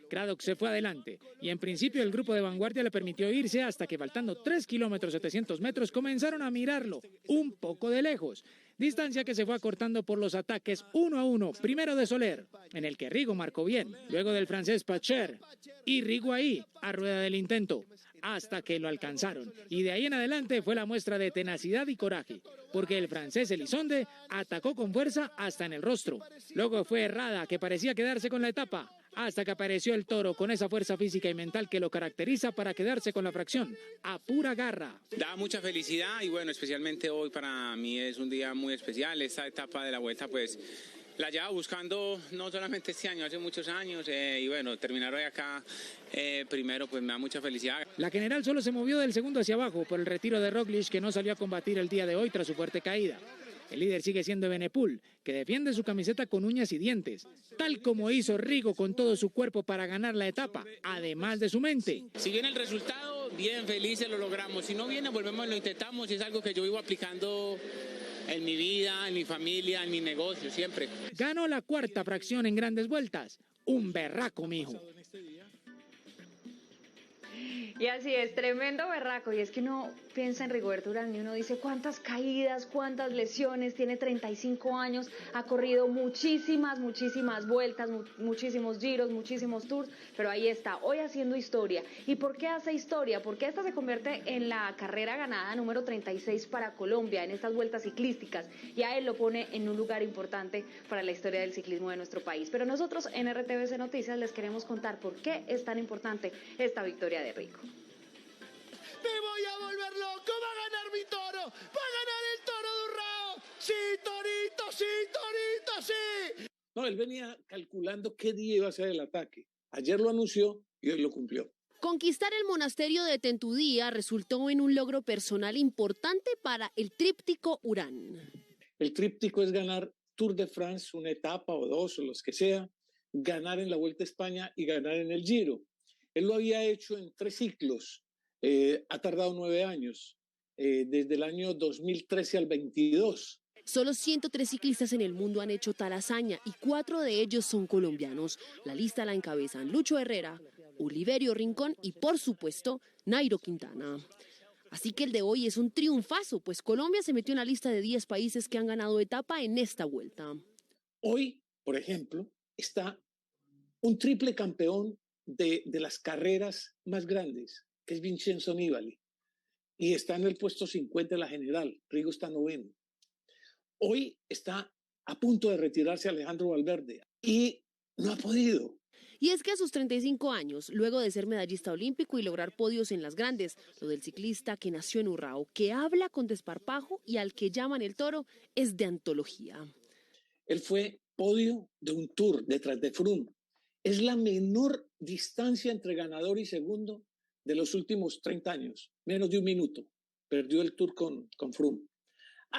Craddock se fue adelante y en principio el grupo de vanguardia le permitió irse hasta que faltando 3 kilómetros 700 metros comenzaron a mirarlo un poco de lejos. Distancia que se fue acortando por los ataques 1 a 1, primero de Soler, en el que Rigo marcó bien, luego del francés Pacher y Rigo ahí, a rueda del intento. hasta que lo alcanzaron. Y de ahí en adelante fue la muestra de tenacidad y coraje, porque el francés Elizonde atacó con fuerza hasta en el rostro. Luego fue Herrada, que parecía quedarse con la etapa, hasta que apareció el Toro con esa fuerza física y mental que lo caracteriza para quedarse con la fracción, a pura garra. Da mucha felicidad y bueno, especialmente hoy para mí es un día muy especial. Esta etapa de la Vuelta pues la llevo buscando no solamente este año, hace muchos años y bueno, terminar hoy acá primero pues me da mucha felicidad. La general solo se movió del segundo hacia abajo por el retiro de Roglic, que no salió a combatir el día de hoy tras su fuerte caída. El líder sigue siendo Evenepoel, que defiende su camiseta con uñas y dientes, tal como hizo Rigo con todo su cuerpo para ganar la etapa, además de su mente. Si viene el resultado, bien, felices, lo logramos. Si no viene, volvemos, lo intentamos y es algo que yo vivo aplicando en mi vida, en mi familia, en mi negocio, siempre. Ganó la cuarta fracción en Grandes Vueltas. Un berraco, mijo. Y así es, tremendo berraco. Y es que uno piensa en Rigoberto Urán y uno dice cuántas caídas, cuántas lesiones, tiene 35 años, ha corrido muchísimas vueltas, muchísimos giros, muchísimos tours, pero ahí está, hoy haciendo historia. ¿Y por qué hace historia? Porque esta se convierte en la carrera ganada número 36 para Colombia en estas vueltas ciclísticas y a él lo pone en un lugar importante para la historia del ciclismo de nuestro país. Pero nosotros en RTVC Noticias les queremos contar por qué es tan importante esta victoria de Rigo. ¡Me voy a volver loco! ¡Va a ganar mi toro! ¡Va a ganar el Toro Durrao! ¡Sí, Torito! ¡Sí, Torito! ¡Sí! No, él venía calculando qué día iba a ser el ataque. Ayer lo anunció y hoy lo cumplió. Conquistar el monasterio de Tentudía resultó en un logro personal importante para el tríptico Urán. El tríptico es ganar Tour de France, una etapa o dos o los que sea, ganar en la Vuelta a España y ganar en el Giro. Él lo había hecho en 3 ciclos. Ha tardado 9 años, desde el año 2013 al 22. Solo 103 ciclistas en el mundo han hecho tal hazaña y 4 de ellos son colombianos. La lista la encabezan Lucho Herrera, Oliverio Rincón y, por supuesto, Nairo Quintana. Así que el de hoy es un triunfazo, pues Colombia se metió en la lista de 10 países que han ganado etapa en esta vuelta. Hoy, por ejemplo, está un triple campeón de las carreras más grandes, que es Vincenzo Nibali, y está en el puesto 50 de la general. Rigo está 9º. Hoy está a punto de retirarse Alejandro Valverde y no ha podido. Y es que a sus 35 años, luego de ser medallista olímpico y lograr podios en las grandes, lo del ciclista que nació en Urrao, que habla con desparpajo y al que llaman el Toro, es de antología. Él fue podio de un Tour detrás de Froome. Es la menor distancia entre ganador y segundo de los últimos 30 años, menos de un minuto. Perdió el Tour con Froome.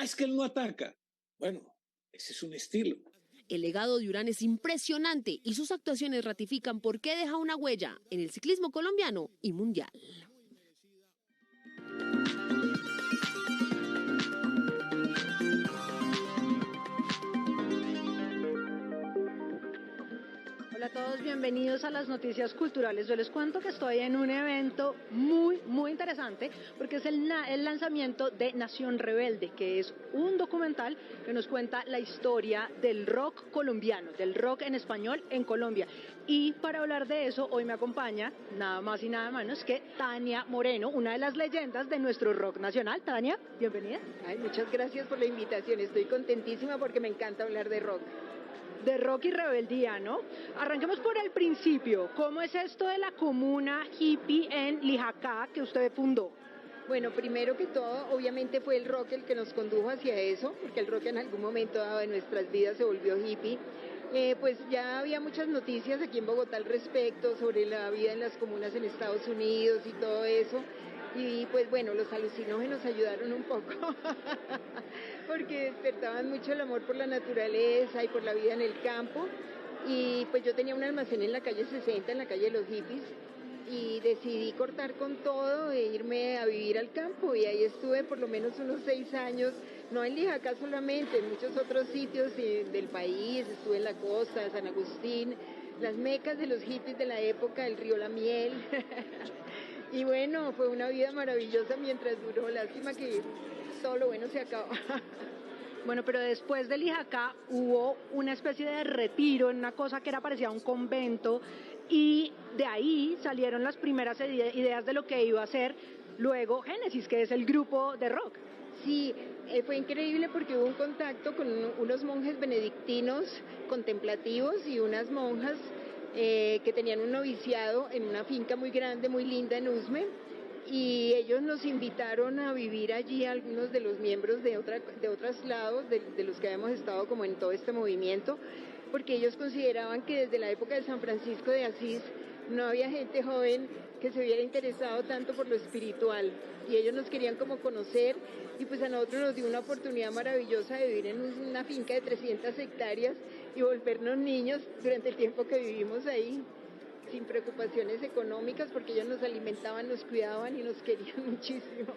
Es que él no ataca. Bueno, ese es un estilo. El legado de Urán es impresionante y sus actuaciones ratifican por qué deja una huella en el ciclismo colombiano y mundial. Hola a todos, bienvenidos a las noticias culturales. Yo les cuento que estoy en un evento muy interesante porque es el lanzamiento de Nación Rebelde, que es un documental que nos cuenta la historia del rock colombiano, del rock en español en Colombia. Y para hablar de eso, hoy me acompaña nada más y nada menos que Tania Moreno, una de las leyendas de nuestro rock nacional. Tania, bienvenida. Ay, muchas gracias por la invitación, estoy contentísima porque me encanta hablar de rock. De rock y rebeldía, ¿no? Arranquemos por el principio. ¿Cómo es esto de la comuna hippie en Lijacá que usted fundó? Bueno, primero que todo, obviamente fue el rock el que nos condujo hacia eso, porque el rock en algún momento dado de nuestras vidas se volvió hippie. Pues ya había muchas noticias aquí en Bogotá al respecto sobre la vida en las comunas en Estados Unidos y todo eso. Y pues bueno, los alucinógenos ayudaron un poco porque despertaban mucho el amor por la naturaleza y por la vida en el campo. Y pues yo tenía un almacén en la calle 60, en la calle de los hippies, y decidí cortar con todo e irme a vivir al campo. Y ahí estuve por lo menos unos 6 años, no en Lijacá solamente, en muchos otros sitios del país. Estuve en la costa, San Agustín, las mecas de los hippies de la época, el río La Miel. Y bueno, fue una vida maravillosa mientras duró. Lástima que todo lo bueno se acaba. Bueno, pero después de Lijacá hubo una especie de retiro en una cosa que era parecida a un convento y de ahí salieron las primeras ideas de lo que iba a ser luego Génesis, que es el grupo de rock. Sí, fue increíble porque hubo un contacto con unos monjes benedictinos contemplativos y unas monjas que tenían un noviciado en una finca muy grande, muy linda en Usme, y ellos nos invitaron a vivir allí, algunos de los miembros de otros lados, de los que habíamos estado como en todo este movimiento, porque ellos consideraban que desde la época de San Francisco de Asís no había gente joven que se hubiera interesado tanto por lo espiritual, y ellos nos querían como conocer, y pues a nosotros nos dio una oportunidad maravillosa de vivir en una finca de 300 hectáreas y volvernos niños durante el tiempo que vivimos ahí, sin preocupaciones económicas, porque ellos nos alimentaban, nos cuidaban y nos querían muchísimo.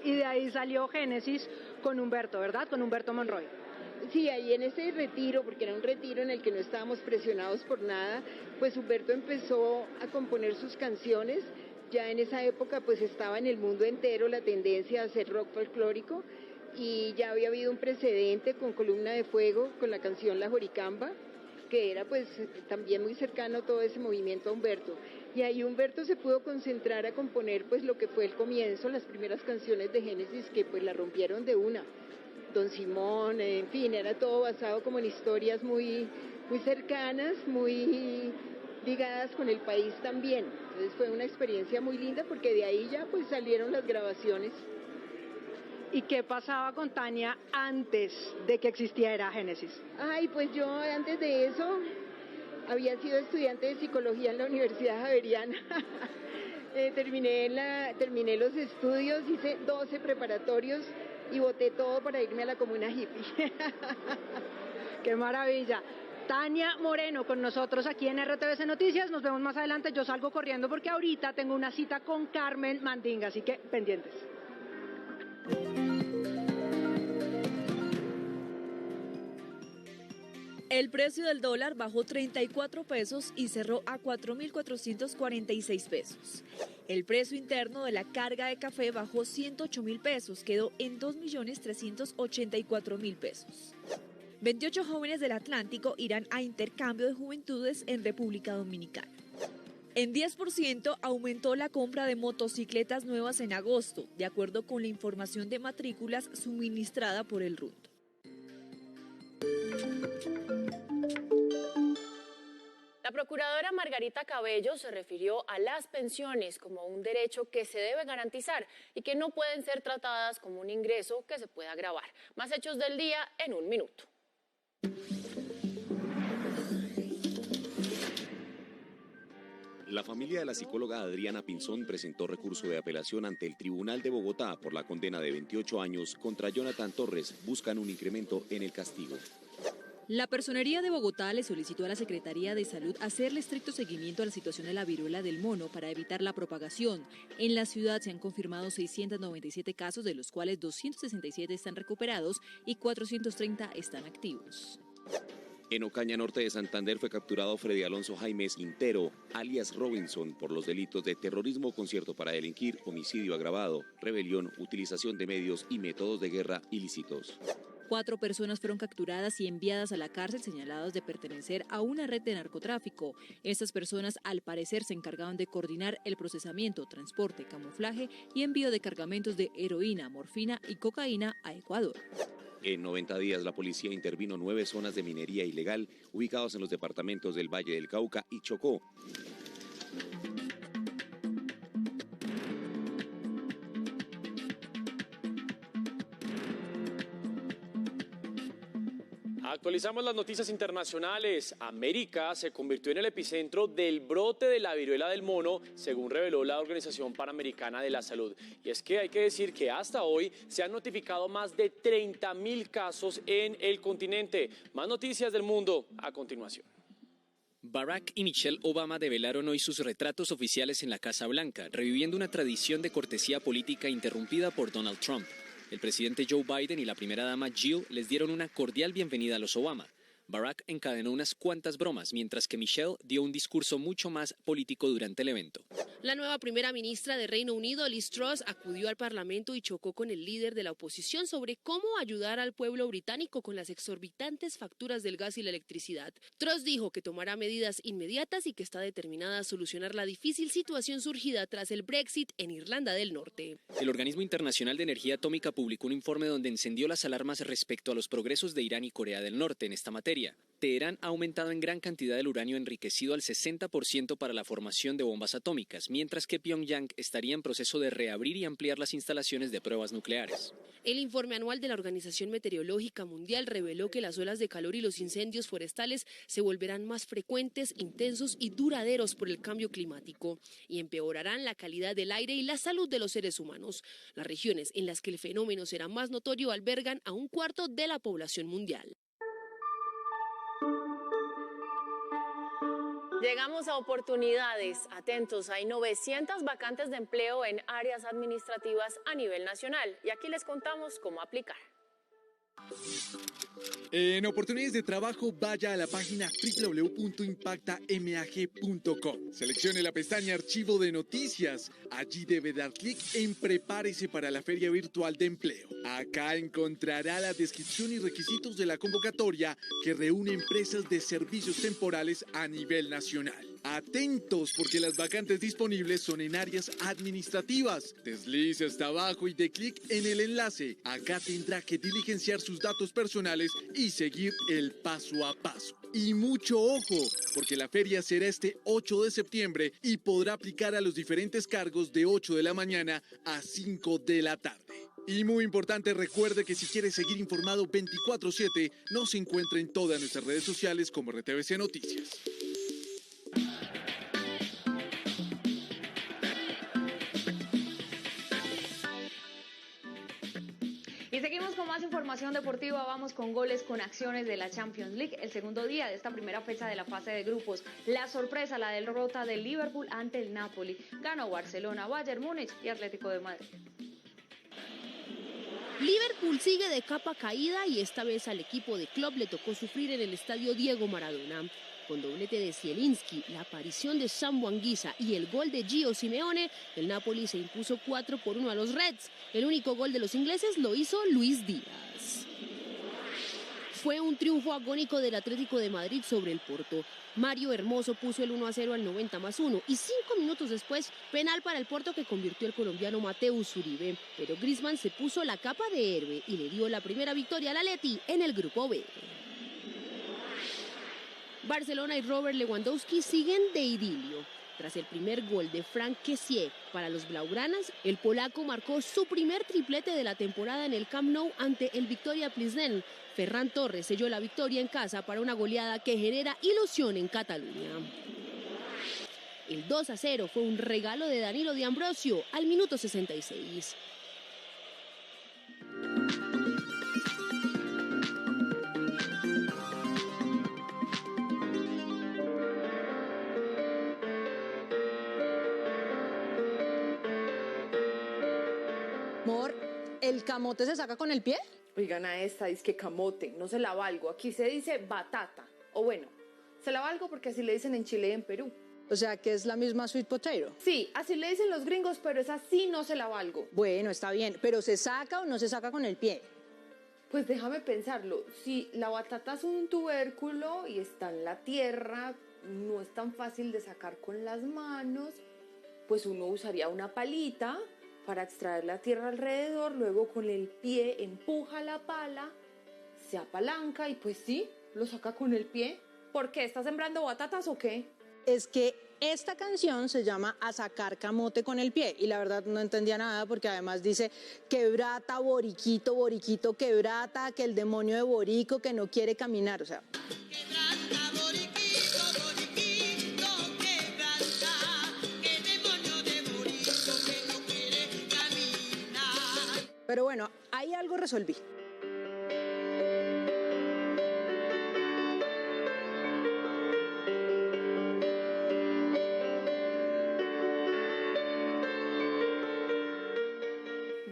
Y de ahí salió Génesis con Humberto, ¿verdad? Con Humberto Monroy. Sí, ahí en ese retiro, porque era un retiro en el que no estábamos presionados por nada, pues Humberto empezó a componer sus canciones. Ya en esa época pues estaba en el mundo entero la tendencia a hacer rock folclórico, y ya había habido un precedente con Columna de Fuego, con la canción La Joricamba, que era pues también muy cercano todo ese movimiento a Humberto. Y ahí Humberto se pudo concentrar a componer pues lo que fue el comienzo, las primeras canciones de Génesis, que pues la rompieron de una. Don Simón, en fin, era todo basado como en historias muy cercanas, muy ligadas con el país también. Entonces fue una experiencia muy linda, porque de ahí ya pues salieron las grabaciones. ¿Y qué pasaba con Tania antes de que existiera Génesis? Ay, pues yo antes de eso había sido estudiante de psicología en la Universidad Javeriana. Terminé los estudios, hice 12 preparatorios y boté todo para irme a la comuna hippie. ¡Qué maravilla! Tania Moreno con nosotros aquí en RTVC Noticias. Nos vemos más adelante. Yo salgo corriendo porque ahorita tengo una cita con Carmen Mandinga, así que pendientes. El precio del dólar bajó 34 pesos y cerró a 4.446 pesos. El precio interno de la carga de café bajó 108.000 pesos, quedó en 2.384.000 pesos. 28 jóvenes del Atlántico irán a intercambio de juventudes en República Dominicana. En 10% aumentó la compra de motocicletas nuevas en agosto, de acuerdo con la información de matrículas suministrada por el RUND. La procuradora Margarita Cabello se refirió a las pensiones como un derecho que se debe garantizar y que no pueden ser tratadas como un ingreso que se pueda gravar. Más hechos del día en un minuto. La familia de la psicóloga Adriana Pinzón presentó recurso de apelación ante el Tribunal de Bogotá por la condena de 28 años contra Jonathan Torres. Buscan un incremento en el castigo. La Personería de Bogotá le solicitó a la Secretaría de Salud hacerle estricto seguimiento a la situación de la viruela del mono para evitar la propagación. En la ciudad se han confirmado 697 casos, de los cuales 267 están recuperados y 430 están activos. En Ocaña, norte de Santander, fue capturado Freddy Alonso Jaimes Quintero, alias Robinson, por los delitos de terrorismo, concierto para delinquir, homicidio agravado, rebelión, utilización de medios y métodos de guerra ilícitos. 4 personas fueron capturadas y enviadas a la cárcel señaladas de pertenecer a una red de narcotráfico. Estas personas al parecer se encargaban de coordinar el procesamiento, transporte, camuflaje y envío de cargamentos de heroína, morfina y cocaína a Ecuador. En 90 días la policía intervino 9 zonas de minería ilegal ubicados en los departamentos del Valle del Cauca y Chocó. Actualizamos las noticias internacionales. América se convirtió en el epicentro del brote de la viruela del mono, según reveló la Organización Panamericana de la Salud. Y es que hay que decir que hasta hoy se han notificado más de 30.000 casos en el continente. Más noticias del mundo a continuación. Barack y Michelle Obama develaron hoy sus retratos oficiales en la Casa Blanca, reviviendo una tradición de cortesía política interrumpida por Donald Trump. El presidente Joe Biden y la primera dama Jill les dieron una cordial bienvenida a los Obama. Barack encadenó unas cuantas bromas, mientras que Michelle dio un discurso mucho más político durante el evento. La nueva primera ministra de Reino Unido, Liz Truss, acudió al Parlamento y chocó con el líder de la oposición sobre cómo ayudar al pueblo británico con las exorbitantes facturas del gas y la electricidad. Truss dijo que tomará medidas inmediatas y que está determinada a solucionar la difícil situación surgida tras el Brexit en Irlanda del Norte. El Organismo Internacional de Energía Atómica publicó un informe donde encendió las alarmas respecto a los progresos de Irán y Corea del Norte en esta materia. Teherán ha aumentado en gran cantidad el uranio enriquecido al 60% para la formación de bombas atómicas, mientras que Pyongyang estaría en proceso de reabrir y ampliar las instalaciones de pruebas nucleares. El informe anual de la Organización Meteorológica Mundial reveló que las olas de calor y los incendios forestales se volverán más frecuentes, intensos y duraderos por el cambio climático y empeorarán la calidad del aire y la salud de los seres humanos. Las regiones en las que el fenómeno será más notorio albergan a un cuarto de la población mundial. Llegamos a oportunidades. Atentos, hay 900 vacantes de empleo en áreas administrativas a nivel nacional y aquí les contamos cómo aplicar. En oportunidades de trabajo, vaya a la página www.impactamag.com. Seleccione la pestaña Archivo de Noticias. Allí debe dar clic en Prepárese para la Feria Virtual de Empleo. Acá encontrará la descripción y requisitos de la convocatoria que reúne empresas de servicios temporales a nivel nacional. Atentos, porque las vacantes disponibles son en áreas administrativas. Deslice hasta abajo y dé clic en el enlace. Acá tendrá que diligenciar sus datos personales y seguir el paso a paso. Y mucho ojo, porque la feria será este 8 de septiembre y podrá aplicar a los diferentes cargos de 8 de la mañana a 5 de la tarde. Y muy importante, recuerde que si quiere seguir informado 24/7, nos encuentra en todas nuestras redes sociales como RTVC Noticias. Y seguimos con más información deportiva, vamos con goles con acciones de la Champions League, el segundo día de esta primera fecha de la fase de grupos. La sorpresa, la derrota del Liverpool ante el Napoli. Ganó Barcelona, Bayern Múnich y Atlético de Madrid. Liverpool sigue de capa caída y esta vez al equipo de Klopp le tocó sufrir en el estadio Diego Maradona. Con doblete de Zielinski, la aparición de Samu Anguissa y el gol de Gio Simeone, el Napoli se impuso 4-1 a los Reds. El único gol de los ingleses lo hizo Luis Díaz. Fue un triunfo agónico del Atlético de Madrid sobre el Porto. Mario Hermoso puso el 1-0 al 90+1 y 5 minutos después, penal para el Porto que convirtió el colombiano Mateus Uribe. Pero Griezmann se puso la capa de héroe y le dio la primera victoria al Atleti en el Grupo B. Barcelona y Robert Lewandowski siguen de idilio. Tras el primer gol de Franck Kessié para los blaugranas, el polaco marcó su primer triplete de la temporada en el Camp Nou ante el Victoria Plzeň. Ferran Torres selló la victoria en casa para una goleada que genera ilusión en Cataluña. El 2-0 fue un regalo de Danilo de Ambrosio al minuto 66. ¿El camote se saca con el pie? Oigan a esta, dice que camote, no se la valgo. Aquí se dice batata. O bueno, se la valgo porque así le dicen en Chile y en Perú. O sea, que es la misma sweet potato. Sí, así le dicen los gringos, pero esa sí no se la valgo. Bueno, está bien, pero ¿se saca o no se saca con el pie? Pues déjame pensarlo. Si la batata es un tubérculo y está en la tierra, no es tan fácil de sacar con las manos, pues uno usaría una palita para extraer la tierra alrededor, luego con el pie empuja la pala, se apalanca y pues sí, lo saca con el pie. ¿Por qué? ¿Está sembrando batatas o qué? Es que esta canción se llama A sacar camote con el pie y la verdad no entendía nada porque además dice quebrata, boriquito, boriquito, quebrata, que el demonio de Borico que no quiere caminar, o sea... Quebrata, boriquito, boriquito, quebrata, que demonio de Borico que no quiere caminar. Pero bueno, ahí algo resolví.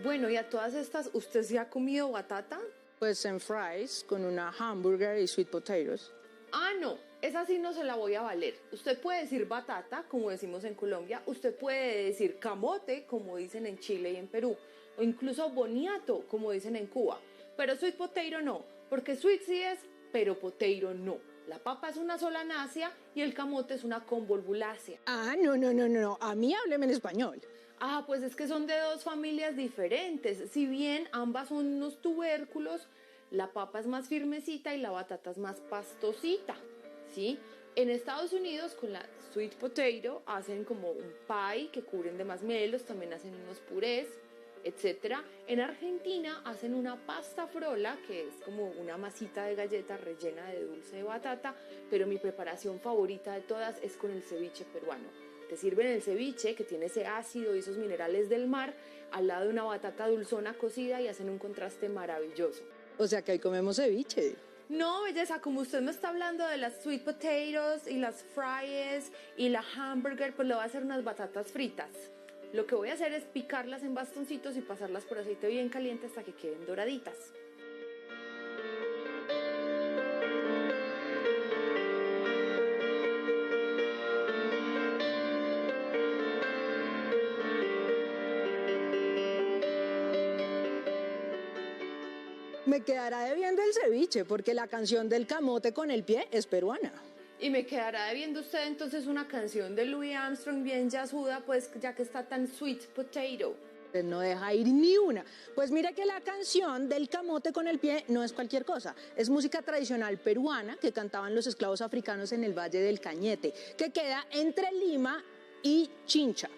Bueno, y a todas estas, ¿usted se ha comido batata? Pues en fries con una hamburger y sweet potatoes. Ah, no, esa sí no se la voy a valer. Usted puede decir batata, como decimos en Colombia, usted puede decir camote, como dicen en Chile y en Perú, o incluso boniato, como dicen en Cuba. Pero sweet potato no, porque sweet sí es, pero potato no. La papa es una solanácea y el camote es una convolvulácea. Ah, no, a mí hábleme en español. Ah, pues es que son de dos familias diferentes. Si bien ambas son unos tubérculos, la papa es más firmecita y la batata es más pastosita, ¿sí? En Estados Unidos con la sweet potato hacen como un pie que cubren de masmelos, también hacen unos purés, etc. En Argentina hacen una pasta frola, que es como una masita de galleta rellena de dulce de batata, pero mi preparación favorita de todas es con el ceviche peruano. Te sirven el ceviche, que tiene ese ácido y esos minerales del mar, al lado de una batata dulzona cocida y hacen un contraste maravilloso. O sea que hoy comemos ceviche. No, belleza, como usted me está hablando de las sweet potatoes y las fries y la hamburger, pues le voy a hacer unas batatas fritas. Lo que voy a hacer es picarlas en bastoncitos y pasarlas por aceite bien caliente hasta que queden doraditas. Me quedará debiendo el ceviche, porque la canción del camote con el pie es peruana. Y me quedará debiendo usted entonces una canción de Louis Armstrong bien jazzuda, pues ya que está tan sweet potato. No deja ir ni una. Pues mira que la canción del camote con el pie no es cualquier cosa. Es música tradicional peruana que cantaban los esclavos africanos en el Valle del Cañete, que queda entre Lima y Chincha.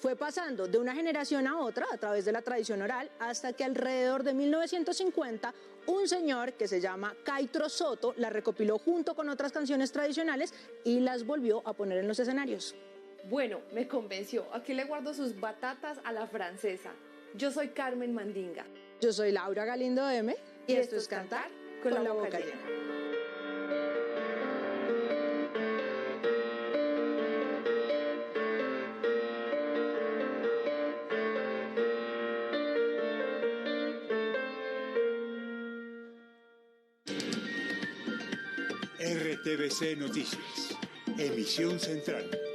Fue pasando de una generación a otra a través de la tradición oral hasta que alrededor de 1950 un señor que se llama Caitro Soto la recopiló junto con otras canciones tradicionales y las volvió a poner en los escenarios. Bueno, me convenció. Aquí le guardo sus batatas a la francesa. Yo soy Carmen Mandinga. Yo soy Laura Galindo M. Y esto es Cantar con la boca llena. RTBC Noticias, emisión central.